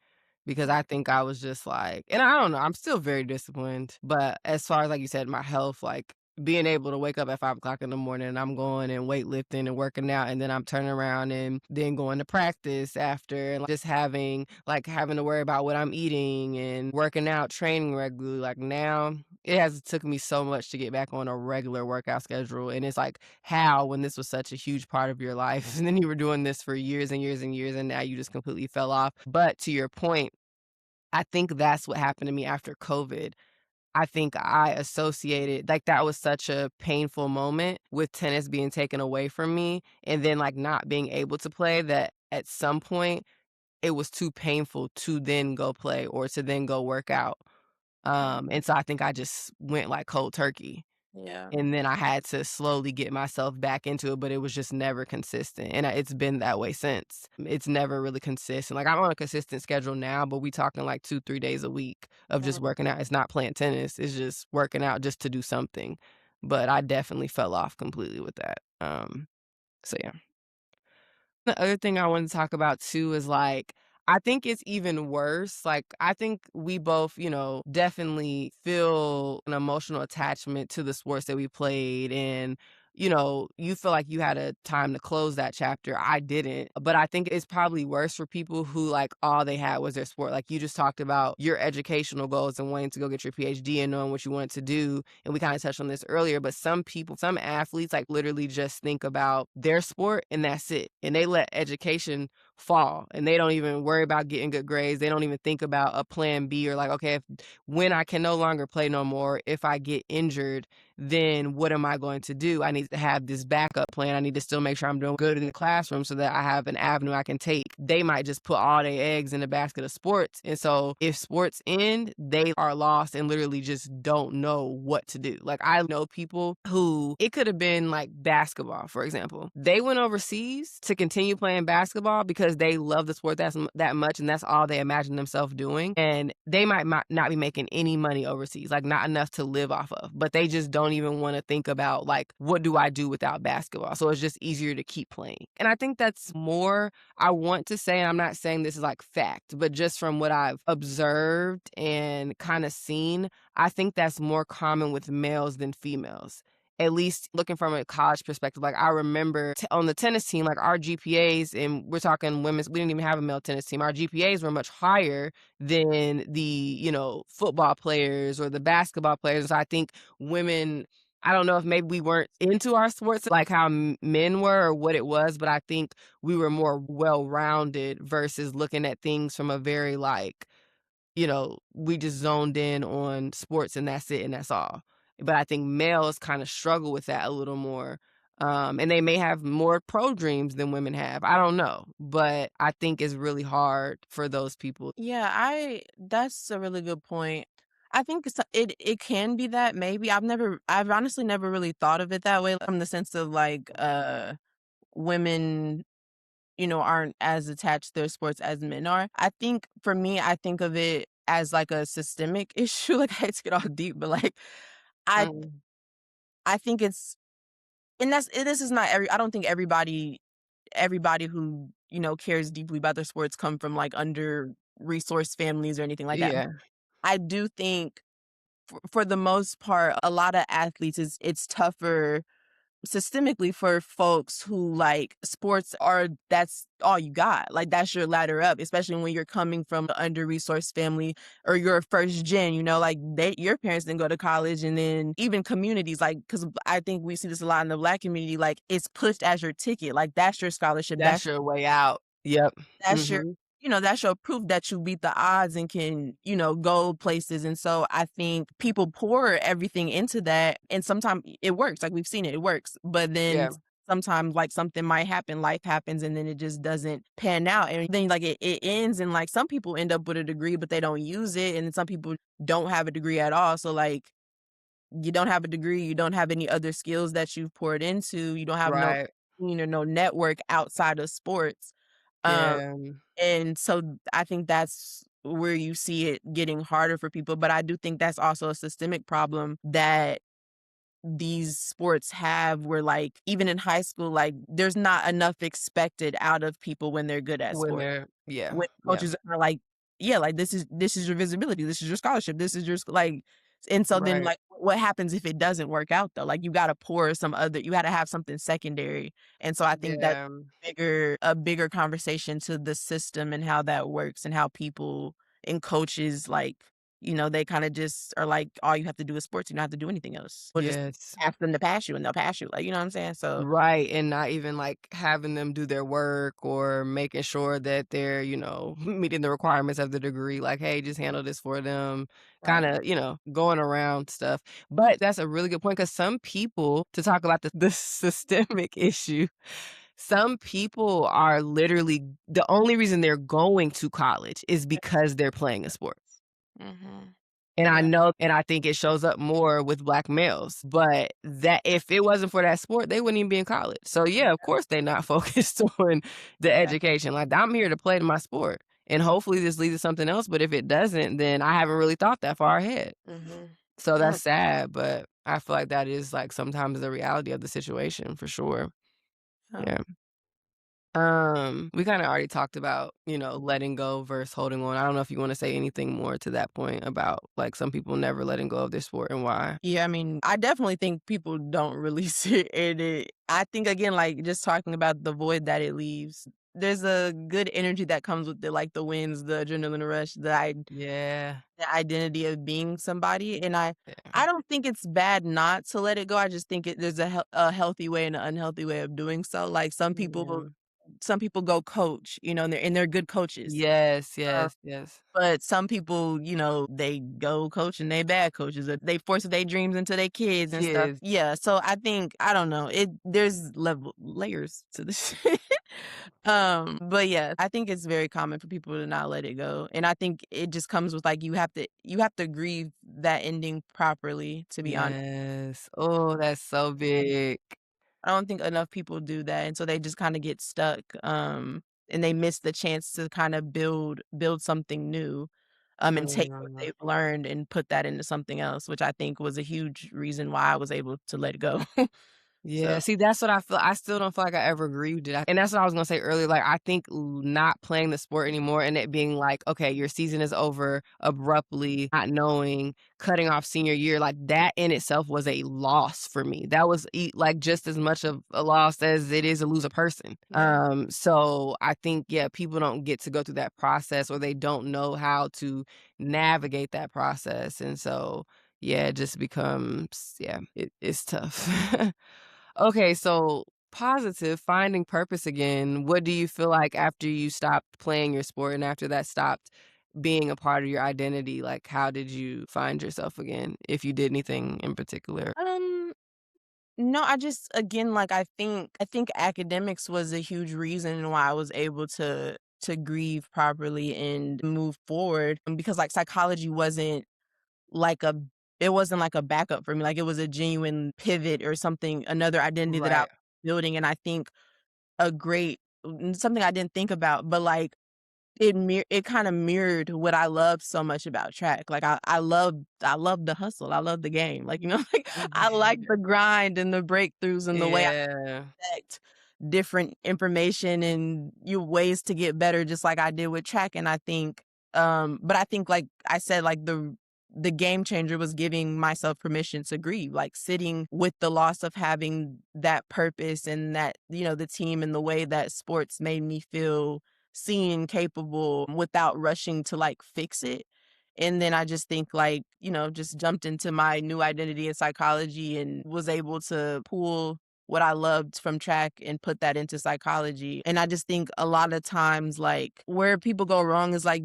because I think I was just like and I don't know, I'm still very disciplined, but as far as, like you said, my health, like, being able to wake up at 5 o'clock in the morning and I'm going and weightlifting and working out, and then I'm turning around and then going to practice after, and like, just having to worry about what I'm eating and working out, training regularly, like, now it has took me so much to get back on a regular workout schedule, and it's like, how when this was such a huge part of your life, and then you were doing this for years and years and years, and now you just completely fell off. But to your point, I think that's what happened to me after COVID. I think I associated like, that was such a painful moment with tennis being taken away from me and then, like, not being able to play that at some point, it was too painful to then go play or to then go work out. And so I think I just went, like, cold turkey. yeah. And then I had to slowly get myself back into it, but it was just never consistent, and it's been that way since. It's never really consistent. Like, I'm on a consistent schedule now, but we talking, like, 2, 3 days a week of just working out. It's not playing tennis, it's just working out just to do something. but I definitely fell off completely with that. So yeah. The other thing I wanted to talk about too is like, I think it's even worse. Like, I think we both, definitely feel an emotional attachment to the sports that we played. And, you feel like you had a time to close that chapter. I didn't. But I think it's probably worse for people who, like, all they had was their sport. Like, you just talked about your educational goals and wanting to go get your PhD and knowing what you wanted to do. And we kind of touched on this earlier, but some people, some athletes, like literally just think about their sport and that's it. And they let education fall and they don't even worry about getting good grades. They don't even think about a plan B or like, okay, when I can no longer play no more, if I get injured, then what am I going to do? I need to have this backup plan. I need to still make sure I'm doing good in the classroom so that I have an avenue I can take. They might just put all their eggs in the basket of sports. And so if sports end, they are lost and literally just don't know what to do. Like I know people who it could have been like basketball, for example. They went overseas to continue playing basketball because they love the sport that much and that's all they imagine themselves doing. And they might not be making any money overseas, like not enough to live off of, but they just don't even want to think about like, what do I do without basketball? So it's just easier to keep playing. And I think that's more, I want to say, and I'm not saying this is like fact, but just from what I've observed and kind of seen, I think that's more common with males than females. At least looking from a college perspective, like I remember on the tennis team, like our GPAs, and we're talking women's, we didn't even have a male tennis team. Our GPAs were much higher than the, football players or the basketball players. So I think women, I don't know if maybe we weren't into our sports like how men were or what it was, but I think we were more well rounded versus looking at things from a very like, we just zoned in on sports and that's it and that's all. But I think males kind of struggle with that a little more. And they may have more pro dreams than women have. I don't know. But I think it's really hard for those people. Yeah, I that's a really good point. I think it can be that maybe I've honestly never really thought of it that way from the sense of like women, aren't as attached to their sports as men are. I think for me, I think of it as like a systemic issue. Like I hate to get all deep, but like I Mm, I think it's and this is not I don't think everybody who, cares deeply about their sports come from like under resourced families or anything like that. yeah, I do think for the most part, a lot of athletes it's tougher systemically for folks who like sports are that's all you got. Like that's your ladder up, especially when you're coming from an under resourced family or you're a first gen, like your parents didn't go to college and then even communities like because I think we see this a lot in the Black community, like it's pushed as your ticket. Like that's your scholarship. that's your way out. Yep. That's your Mhm. that's your proof that you beat the odds and can, go places, and so I think people pour everything into that, and sometimes it works, like, we've seen it, it works, but then Yeah. sometimes, like, something might happen, life happens, and then it just doesn't pan out, and then, like, it ends, and, like, some people end up with a degree, but they don't use it, and then some people don't have a degree at all, so, like, you don't have a degree, you don't have any other skills that you've poured into, you don't have no Right. no network outside of sports, um Yeah. and so I think that's where you see it getting harder for people, but I do think that's also a systemic problem that these sports have where, like, even in high school, like, there's not enough expected out of people when they're good at When sport. they're yeah, When yeah. coaches are like, "Yeah, like, this is your visibility, this is your scholarship, this is your like." And so then, Right. like, what happens if it doesn't work out, though? Like, you gotta have something secondary, and so I think that Yeah. a bigger conversation to the system and how that works and how people and coaches, like, they kinda just are like, "All you have to do is sports, you don't have to do anything else." We'll just Yes. ask them to pass you, and they'll pass you, like, you know what I'm saying? So Right, and not even, like, having them do their work or making sure that they're, meeting the requirements of the degree, like, "Hey, just handle this for them," right. kinda, going around stuff. But that's a really good point because some people to talk about the systemic issue, some people are literally the only reason they're going to college is because they're playing a sport. Mhm. And I Yeah. know and I think it shows up more with Black males, but that if it wasn't for that sport, they wouldn't even be in college. So, yeah, of course, they're not focused on the Yeah. education. Like, I'm here to play my sport, and hopefully this leads to something else, but if it doesn't, then I haven't really thought that far ahead. Mhm. So Yeah. that's sad, but I feel like that is, like, sometimes the reality of the situation for sure. Yeah. Yeah. We kinda already talked about, letting go versus holding on. I don't know if you wanna say anything more to that point about, like, some people never letting go of their sport and why. Yeah, I mean, I definitely think people don't really sit in it. I think again, like just talking about the void that it leaves. There's a good energy that comes with it, like the wins, the adrenaline rush, Yeah. the identity of being somebody. And Yeah. I don't think it's bad not to let it go. I just think there's a healthy way and an unhealthy way of doing so. Like Yeah. some people go coach, and they're good coaches. Yes, Uh, yes, yes. but some people, they go coach and they bad coaches, or they force their dreams into their kids and stuff. Kids. Yeah, so I think I don't know, there's layers to this shit. But yeah, I think it's very common for people to not let it go, and I think it just comes with, like, you have to grieve that ending properly, to be honest. Yes. Oh, that's so big. I don't think enough people do that, and so they just kinda get stuck, and they miss the chance to kinda build something new, and take what Mm. they've learned and put that into something else, which I think was a huge reason why I was able to let it go. Yeah, So see, that's what I feel. I still don't feel like I ever grieved it, and that's what I was gonna say earlier, like, I think not playing the sport anymore and it being like, "Okay, your season is over abruptly, not knowing, cutting off senior year," like, that in itself was a loss for me. That was like, just as much of a loss as it is to lose a person. yeah. So I think, yeah, people don't get to go through that process or they don't know how to navigate that process, and so, yeah, it just becomes yeah, it's tough. Okay, so positive, finding purpose again. What do you feel like after you stopped playing your sport and after that stopped being a part of your identity? Like, how did you find yourself again, if you did anything in particular? Um, no, I just again, like, I think academics was a huge reason why I was able to grieve properly and move forward, because, like, psychology like a wasn't like a backup for me, like, it was a genuine pivot or something, another identity that I was Right. building, and I think a great something I didn't think about, but, like, it kinda mirrored what I loved so much about track, like, I love the hustle, I love the game, like, like, I like the grind and the breakthroughs and the way Yeah. connect different information and you ways to get better just like I did with track, and I think, but I think, like I said, like, the game changer was giving myself permission to grieve, like, sitting with the loss of having that purpose and that, the team and the way that sports made me feel seen, capable, without rushing to, like, fix it. And then I just think, like, just jumped into my new identity in psychology and was able to pull what I loved from track and put that into psychology. And I just think a lot of times, like, where people go wrong is, like,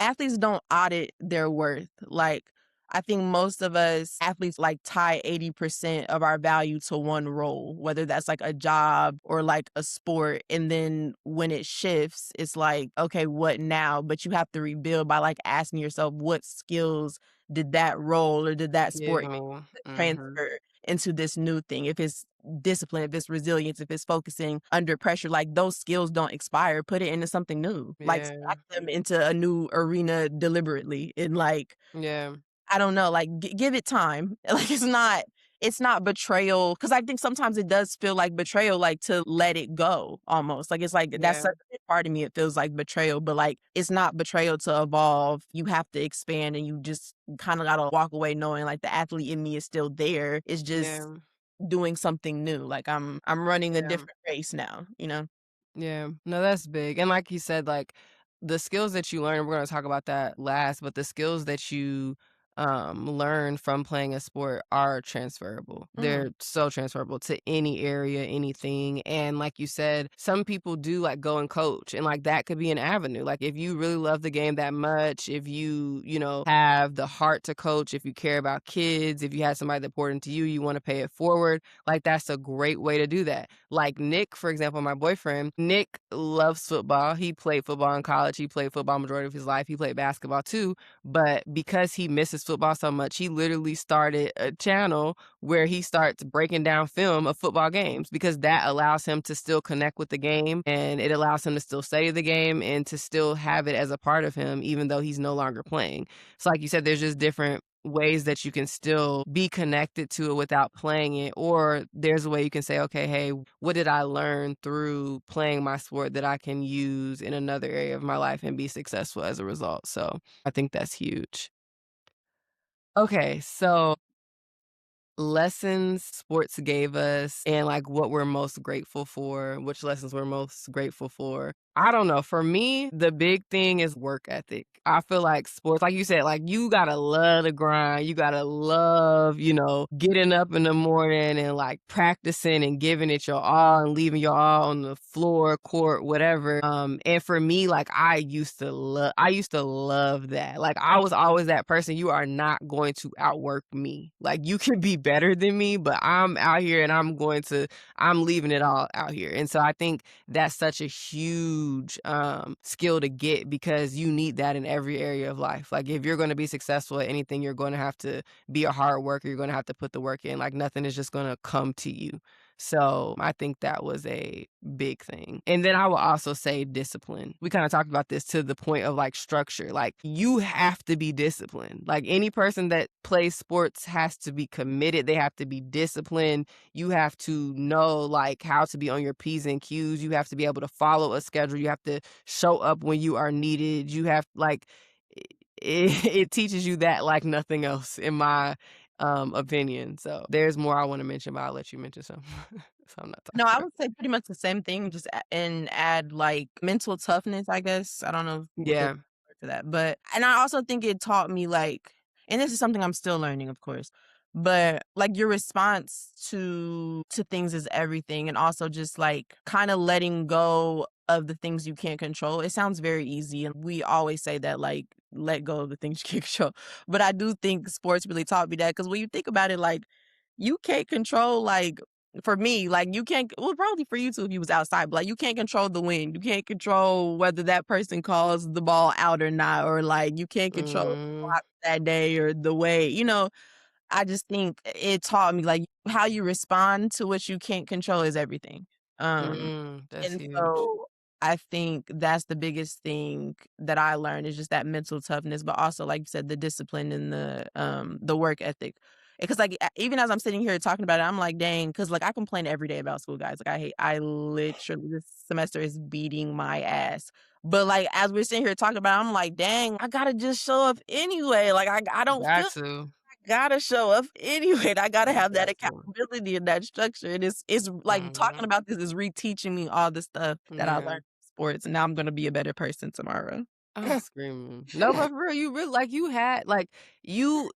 athletes don't audit their worth. Like, I think most of us athletes, like, tie 80% of our value to one role, whether that's like a job or like a sport. And then when it shifts, it's like, okay, what now? But you have to rebuild by, like, asking yourself, what skills did that role or did that Give sport me. Mhm. transfer into this new thing? If it's discipline, if it's resilience, if it's focusing under pressure, like, those skills don't expire. Put it into something new. Like, Yeah. stack them into a new arena deliberately and, like, Yeah. I don't know, like, give it time. Like, it's not betrayal, because I think sometimes it does feel like betrayal, like, to let it go almost. Like, it's like that's Yeah. such a big part of me, it feels like betrayal, but, like, it's not betrayal to evolve. You have to expand, and you just kinda gotta walk away knowing, like, the athlete in me is still there. It's just Yeah. doing something new. Like, I'm running a Yeah. different race now, you know? Yeah. No, that's big. And like you said, like the skills that you learn, we're gonna talk about that last, but the skills that you learn from playing a sport are transferable. Mhm. They're so transferable to any area, anything. And like you said, some people do like go and coach and like that could be an avenue. Like if you really love the game that much, if you have the heart to coach, if you care about kids, if you had somebody that poured into you, you want to pay it forward, like that's a great way to do that. Like Nick, for example, my boyfriend, Nick loves football. He played football in college. He played football majority of his life. He played basketball too. But because he misses football so much, he literally started a channel where he starts breaking down film of football games because that allows him to still connect with the game and it allows him to still study the game and to still have it as a part of him, even though he's no longer playing. So, like you said, there's just different ways that you can still be connected to it without playing it, or there's a way you can say, okay, hey, what did I learn through playing my sport that I can use in another area of my life and be successful as a result? So I think that's huge. Okay, so lessons sports gave us and like what we're most grateful for, which lessons we're most grateful for. I don't know. For me, the big thing is work ethic. I feel like sports, like you said, like you gotta love the grind. You gotta love, getting up in the morning and like practicing and giving it your all and leaving your all on the floor, court, whatever. And for me, like I used to love that. Like I was always that person. You are not going to outwork me. Like you can be better than me, but I'm out here and I'm leaving it all out here. And so I think that's such a huge skill to get because you need that in every area of life. Like if you're going to be successful at anything, you're going to have to be a hard worker. You're going to have to put the work in. Like nothing is just going to come to you. So I think that was a big thing. And then I will also say discipline. We kind of talked about this to the point of like structure. Like you have to be disciplined. Like any person that plays sports has to be committed. They have to be disciplined. You have to know like how to be on your P's and Q's. You have to be able to follow a schedule. You have to show up when you are needed. You have like it teaches you that like nothing else in my opinion. So there's more I want to mention, but I'll let you mention some. So I'm not No, I talking. would say pretty much the same thing, just and add like mental toughness, I guess. I don't know what the Yeah. word for that, but and I also think it taught me like, and this is something I'm still learning, of course, but like your response to things is everything, and also just like kind of letting go of the things you can't control. It sounds very easy, and we always say that like let go of the things you can't control, but I do think sports really taught me that because when you think about it, like you can't control like for me, like, you can't well, probably for you too if you was outside, but, like, you can't control the wind. You can't control whether that person calls the ball out or not, or, like, you can't control the Mm, clock that day or the way I just think it taught me, like, how you respond to what you can't control is everything. Um, that's and huge. so I think that's the biggest thing that I learned is just that mental toughness, but also, like you said, the discipline and the work ethic. Because, like, even as I'm sitting here talking about it, I'm like, "Dang," because like, I complain every day about school, guys. Like, I literally this semester is beating my ass. But, like, as we're sitting here talking about it, I'm like, "Dang, I gotta just show up anyway." Like, I don't Got feel to. gotta show up anyway, and I gotta have that Got to. accountability and that structure, and it's like, talking Mhm. about this is reteaching me all the stuff that I learned Yeah. in sports, and now I'm gonna be a better person tomorrow. I'm screaming. No, but for real, you really like you had like you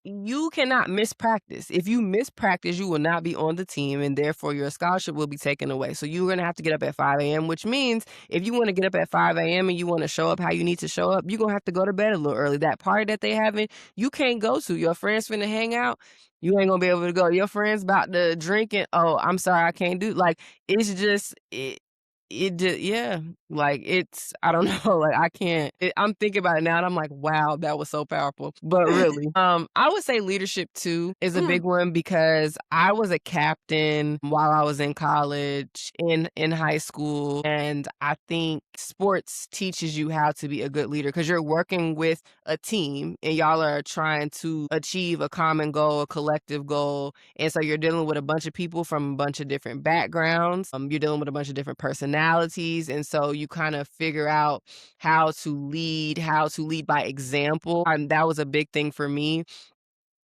cannot miss practice. If you miss practice, you will not be on the team and therefore your scholarship will be taken away. So you're gonna have to get up at 5 a.m., which means if you want to get up at 5 a.m. and you want to show up how you need to show up, you're gonna have to go to bed a little early. That party that they having, you can't go to. Your friends finna hang out. You ain't gonna be able to go. Your friends about to drink and oh, I'm sorry, I can't do like it's just it did yeah. Like, it's I don't know, like, I can't I'm thinking about it now, and I'm like, "Wow, that was so powerful." But really, I would say leadership too is a big one because I was a captain while I was in college, in high school, and I think sports teaches you how to be a good leader because 'cause you're working with a team, and y'all are trying to achieve a common goal, a collective goal, and so you're dealing with a bunch of people from a bunch of different backgrounds. You're dealing with a bunch of different personalities. And so you kind of figure out how to lead by example. And that was a big thing for me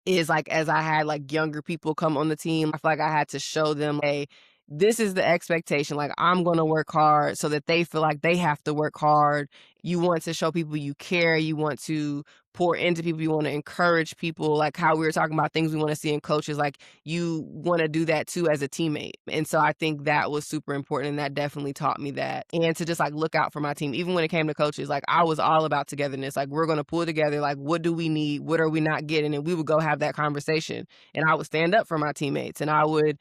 is like as I had like younger people come on the team, I feel like I had to show them, hey, this is the expectation. Like I'm gonna work hard so that they feel like they have to work hard. You want to show people you care, you want to pour into people, you want to encourage people, like how we were talking about things we want to see in coaches, like you want to do that too as a teammate. And so I think that was super important and that definitely taught me that. And to just like look out for my team. Even when it came to coaches, like I was all about togetherness. Like we're gonna pull together, like what do we need? What are we not getting? And we would go have that conversation. And I would stand up for my teammates and I would,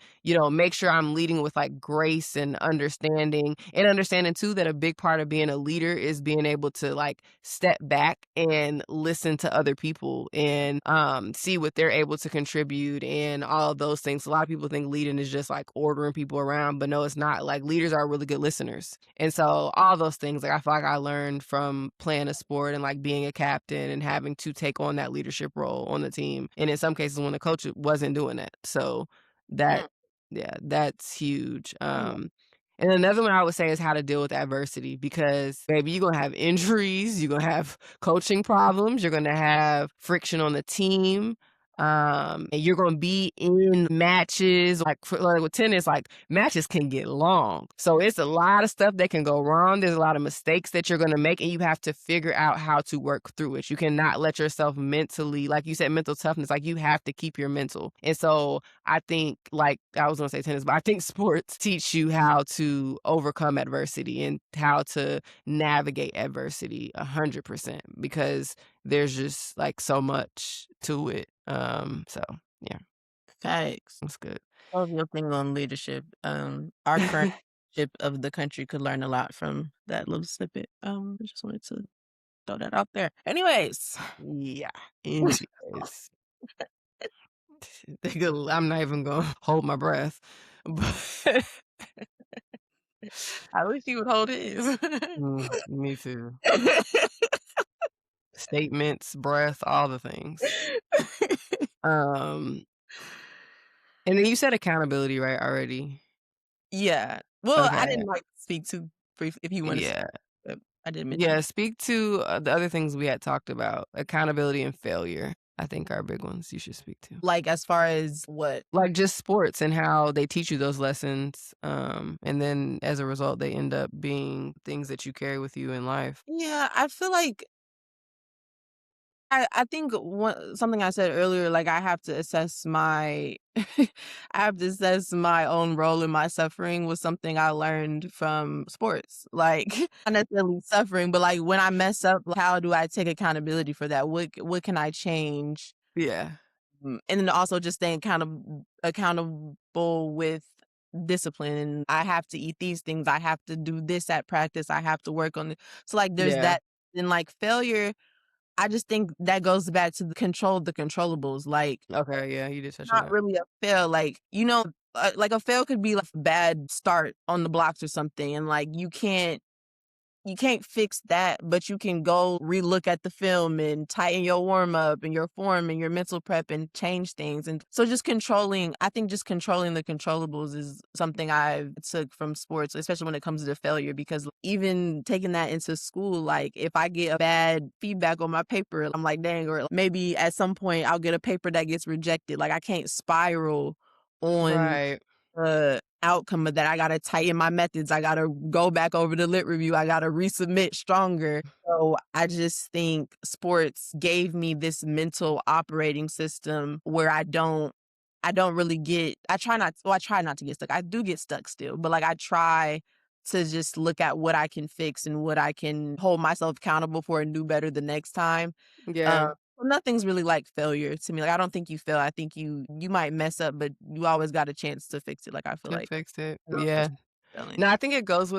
make sure I'm leading with like grace and understanding too that a big part of being a leader is being able able to like step back and listen to other people and see what they're able to contribute and all of those things. A lot of people think leading is just like ordering people around, but no, it's not. Like leaders are really good listeners. And so all those things, like I feel like I learned from playing a sport and like being a captain and having to take on that leadership role on the team. And in some cases when the coach wasn't doing that. So that Mm, yeah, that's huge. yeah. And another one I would say is how to deal with adversity because, baby, you're gonna have injuries, you're gonna have coaching problems, you're gonna have friction on the team, and you're gonna be in matches like with tennis, like matches can get long. So it's a lot of stuff that can go wrong. There's a lot of mistakes that you're gonna make, and you have to figure out how to work through it. You cannot let yourself mentally, like you said, mental toughness, like you have to keep your mental. And so I think, like I was gonna say tennis, but I think sports teach you how to overcome adversity and how to navigate adversity 100% because there's just like so much to it. So yeah, Facts. that's good. Love your thing on leadership. Our current leadership of the country could learn a lot from that little snippet. I just wanted to throw that out there. Anyways, Yeah. Anyways, I'm not even gonna hold my breath, but I wish you would hold his. me too. Statements, breath, all the things. Um, and then you said accountability, right, already? Yeah. Well, I Okay. didn't like speak too brief if you want to, Yeah. but I did mention Yeah, that. speak to, the other things we had talked about, accountability and failure, I think are big ones you should speak to. Like as far as what? Like, just sports and how they teach you those lessons, and then as a result, they end up being things that you carry with you in life. Yeah, I feel like I think one something I said earlier, like I have to assess my I have to assess my own role in my suffering was something I learned from sports. Like not necessarily suffering, but like when I mess up, like, how do I take accountability for that? What can I change? Yeah. And then also just staying accountable with discipline. And I have to eat these things. I have to do this at practice. I have to work on it. So like there's Yeah. that. And like failure I just think that goes back to the controllables, like, Okay, yeah, you did touch on not that. really a fail, like, like a fail could be like a bad start on the blocks or something, and, like, you can't fix that, but you can go relook at the film and tighten your warm up and your form and your mental prep and change things. And so I think just controlling the controllables is something I took from sports, especially when it comes to failure, because even taking that into school, like if I get a bad feedback on my paper, I'm like, dang, or maybe at some point I'll get a paper that gets rejected. Like I can't spiral on Right. outcome of that. I gotta tighten my methods. I gotta go back over the lit review. I gotta resubmit stronger. So I just think sports gave me this mental operating system where I don't really get I try not to get stuck. I do get stuck still, but like I try to just look at what I can fix and what I can hold myself accountable for and do better the next time. Yeah, Nothing's really like failure to me. Like I don't think you fail. I think you might mess up, but you always got a chance to fix it. Like I feel to like fix it. I don't Yeah. just failing. No, I think it goes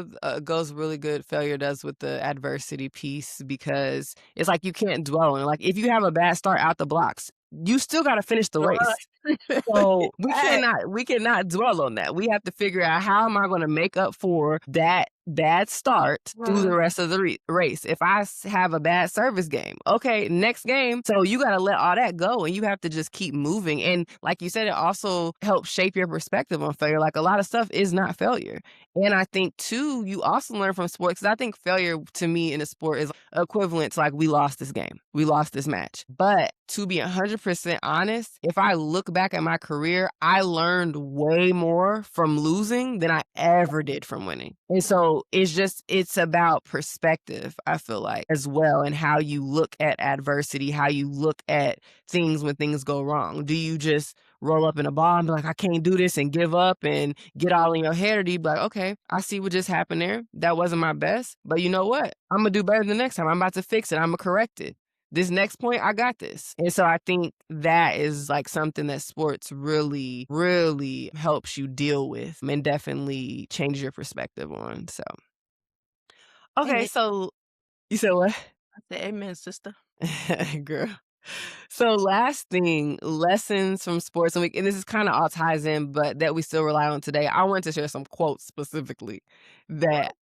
really good, failure does with the adversity piece because it's like you can't dwell on it. Like, if you have a bad start out the blocks, you still gotta finish the You're race. right. So, Right. we cannot dwell on that. We have to figure out how am I gonna make up for that bad start through the Mhm. rest of the race. If I have a bad service game, okay, next game. So you gotta let all that go, and you have to just keep moving. And like you said, it also helps shape your perspective on failure. Like a lot of stuff is not failure. And I think too, you also learn from sports. 'Cause I think failure to me in a sport is equivalent to like we lost this game, we lost this match. But to be 100% honest, if I look back at my career, I learned way more from losing than I ever did from winning. And so it's about perspective, I feel like, as well, and how you look at adversity, how you look at things when things go wrong. Do you just roll up in a ball and be like, I can't do this and give up and get all in your head? Or do you be like, okay, I see what just happened there. That wasn't my best. But you know what? I'm gonna do better the next time. I'm about to fix it. I'm gonna correct it. This next point, I got this. And so I think that is like something that sports really, really helps you deal with and definitely change your perspective on. So And okay, it so You said what? I said, "Amen, sister." Girl. So last thing, lessons from sports, and this is kinda all ties in, but that we still rely on today. I want to share some quotes specifically that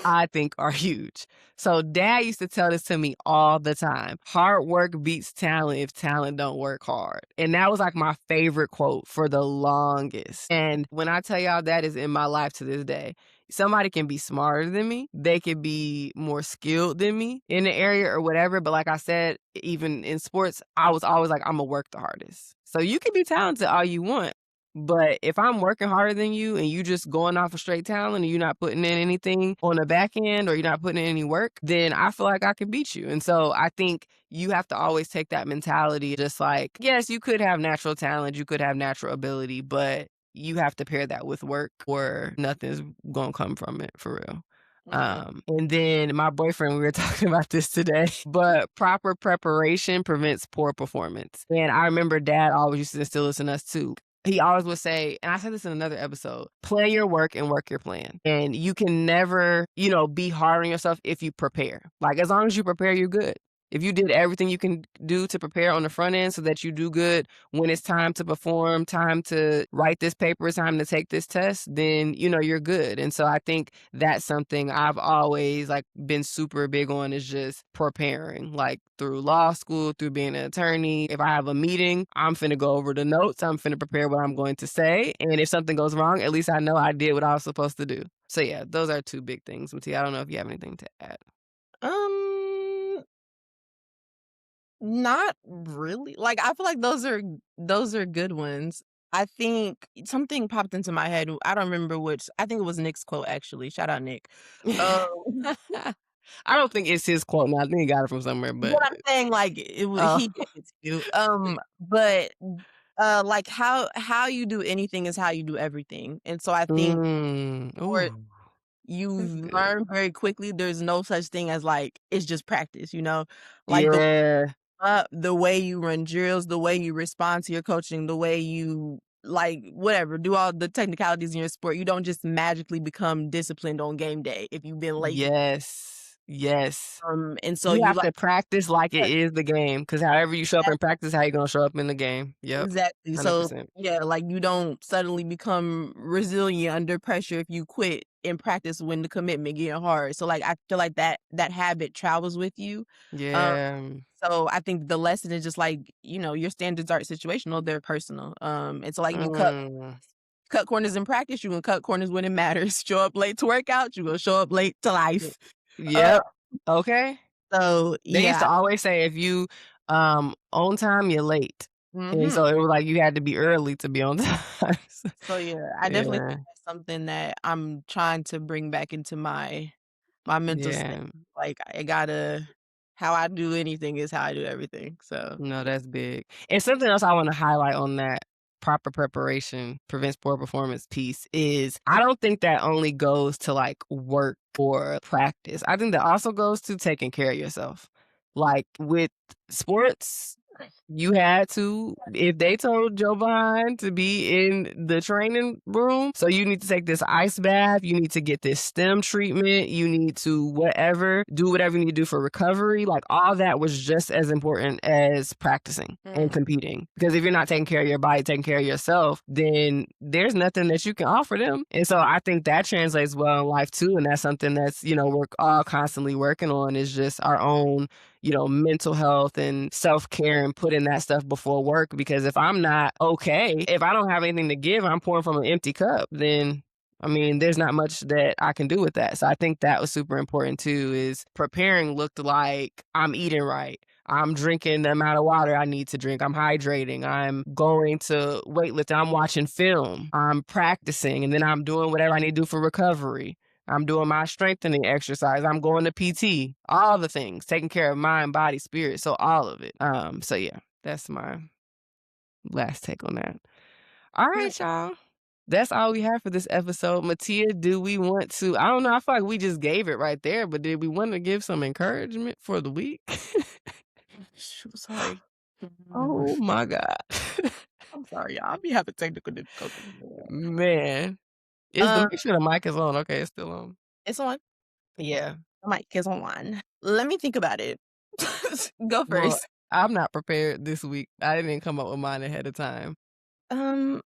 I think are huge. So dad used to tell this to me all the time. Hard work beats talent if talent don't work hard. And that was like my favorite quote for the longest. And when I tell y'all that is in my life to this day, somebody can be smarter than me. They could be more skilled than me in the area or whatever. But like I said, even in sports, I was always like, I'm gonna work the hardest. So you can be talented all you want. But if I'm working harder than you and you just going off of straight talent and you're not putting in anything on the back end or you're not putting in any work, then I feel like I can beat you. And so I think you have to always take that mentality, just like, yes, you could have natural talent, you could have natural ability, but you have to pair that with work or nothing's gonna come from it for real. Mhm. And then my boyfriend, we were talking about this today, but proper preparation prevents poor performance. And I remember dad always used to instill this in us too. He always would say, and I said this in another episode, plan your work and work your plan. And you can never, be hard on yourself if you prepare. Like as long as you prepare, you're good. If you did everything you can do to prepare on the front end so that you do good when it's time to perform, time to write this paper, time to take this test, then you're good. And so I think that's something I've always like been super big on is just preparing, like through law school, through being an attorney. If I have a meeting, I'm finna go over the notes, I'm finna prepare what I'm going to say. And if something goes wrong, at least I know I did what I was supposed to do. So yeah, those are two big things. Matia, I don't know if you have anything to add. Um, Not really. Like, I feel like those are good ones. I think something popped into my head. I don't remember which. I think it was Nick's quote actually. Shout out Nick. Um, I don't think it's his quote now. I think he got it from somewhere, but but I'm saying like oh. he gave it to you. But like how you do anything is how you do everything. And so I think for Ooh, you that's good. learn very quickly there's no such thing as like it's just practice, you know? Like Yeah. the way you run drills, the way you respond to your coaching, the way you like whatever, do all the technicalities in your sport. You don't just magically become disciplined on game day if you've been lazy. Yes. Yes. And so You you have like to practice like it yeah, is the game, because however you show up in practice, how you gonna show up in the game. Yep. exactly. So 100%. yeah, like you don't suddenly become resilient under pressure if you quit in practice when the commitment getting hard. So like I feel like that habit travels with you. Um Yeah. So I think the lesson is just like, your standards aren't situational, they're personal. And so like you Mm. cut corners in practice, you can cut corners when it matters. Show up late to work out, you gonna show up late to Y life. Uh, Yep. Okay. so They used yeah. to always say if you, on time, you're late. And Mhm. so it was like you had to be early to be on time. So yeah, I definitely Yeah. think that's something that I'm trying to bring back into my mental state. Yeah. Like I gotta how I do anything is how I do everything. So No, that's big. And something else I wanna highlight on that proper preparation prevents poor performance piece is I don't think that only goes to, like, work or practice. I think that also goes to taking care of yourself. Like, with sports, you had to if they told Joe Biden to be in the training room, so you need to take this ice bath, you need to get this stem treatment, you need to do whatever you need to do for recovery, like, all that was just as important as practicing and mm, competing, because if you're not taking care of your body, taking care of yourself, then there's nothing that you can offer them, and so I think that translates well in life too, and that's something that's, we're all constantly working on is just our own mental health and self care and putting that stuff before work. Because if I'm not okay, if I don't have anything to give, I'm pouring from an empty cup, then I mean, there's not much that I can do with that. So I think that was super important too, is preparing looked like I'm eating right. I'm drinking the amount of water I need to drink. I'm hydrating. I'm going to weightlifting. I'm watching film. I'm practicing. And then I'm doing whatever I need to do for recovery. I'm doing my strengthening exercise. I'm going to PT, all the things, taking care of mind, body, spirit. So all of it. So yeah, that's my last take on that. All yeah. right, y'all. That's all we have for this episode. Matia, do we want to? I don't know. I feel like we just gave it right there, but did we want to give some encouragement for the week? Sorry. Oh my God. I'm sorry, y'all. I'll be having technical difficulties. Man. Um, Make sure the mic is on. Okay, it's still on. it's on. Yeah. The mic is on. Let me think about it. Go Well, first. I'm not prepared this week. I didn't come up with mine ahead of time. Um,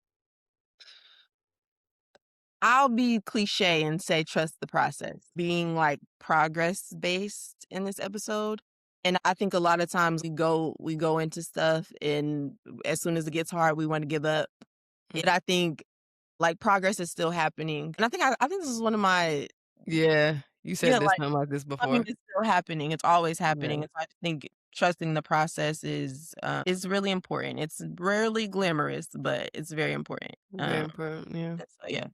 I'll be cliche and say trust the process, being like progress based in this episode. And I think a lot of times we go into stuff and as soon as it gets hard, we want to give up. Mm, And I think like progress is still happening. And I think this is one of my yeah, you yeah, said this like something like this I mean before. it's still happening. It's always happening. Yeah, And so I think trusting the process is really important. It's rarely glamorous, but it's very important. very important, yeah. So yeah.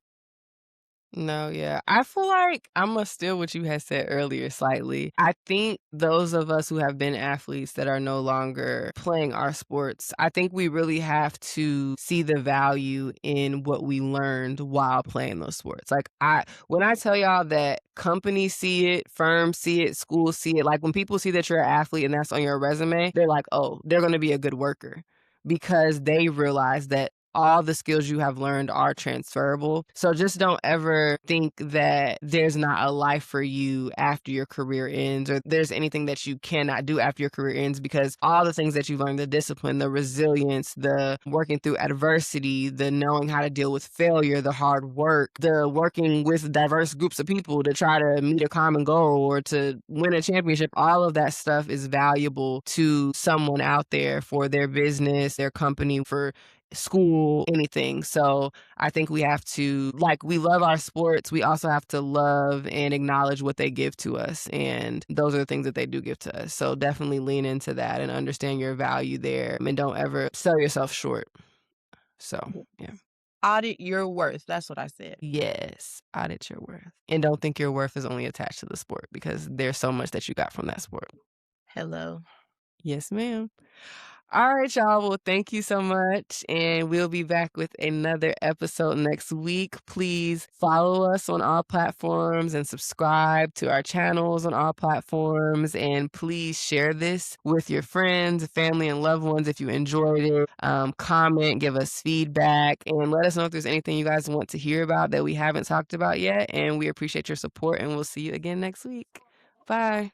No, yeah. I feel like Imma steal what you had said earlier slightly. I think those of us who have been athletes that are no longer playing our sports, I think we really have to see the value in what we learned while playing those sports. Like I when I tell y'all that companies see it, firms see it, schools see it, like when people see that you're an athlete and that's on your resume, they're like, "Oh, they're gonna be a good worker." Because they realize that all the skills you have learned are transferable. So just don't ever think that there's not a life for you after your career ends or there's anything that you cannot do after your career ends because all the things that you've learned, the discipline, the resilience, the working through adversity, the knowing how to deal with failure, the hard work, the working with diverse groups of people to try to meet a common goal or to win a championship, all of that stuff is valuable to someone out there for their business, their company, for school, anything. So I think we have to, like, we love our sports. We also have to love and acknowledge what they give to us. And those are the things that they do give to us. So definitely lean into that and understand your value there and don't ever sell yourself short. So, yeah. Audit your worth. That's what I said. Yes, audit your worth. And don't think your worth is only attached to the sport because there's so much that you got from that sport. Hello. Yes, ma'am. All right, y'all. Well, thank you so much. And we'll be back with another episode next week. Please follow us on all platforms and subscribe to our channels on all platforms. And please share this with your friends, family, and loved ones if you enjoyed it. Comment, give us feedback, and let us know if there's anything you guys want to hear about that we haven't talked about yet. And we appreciate your support, and we'll see you again next week. Bye.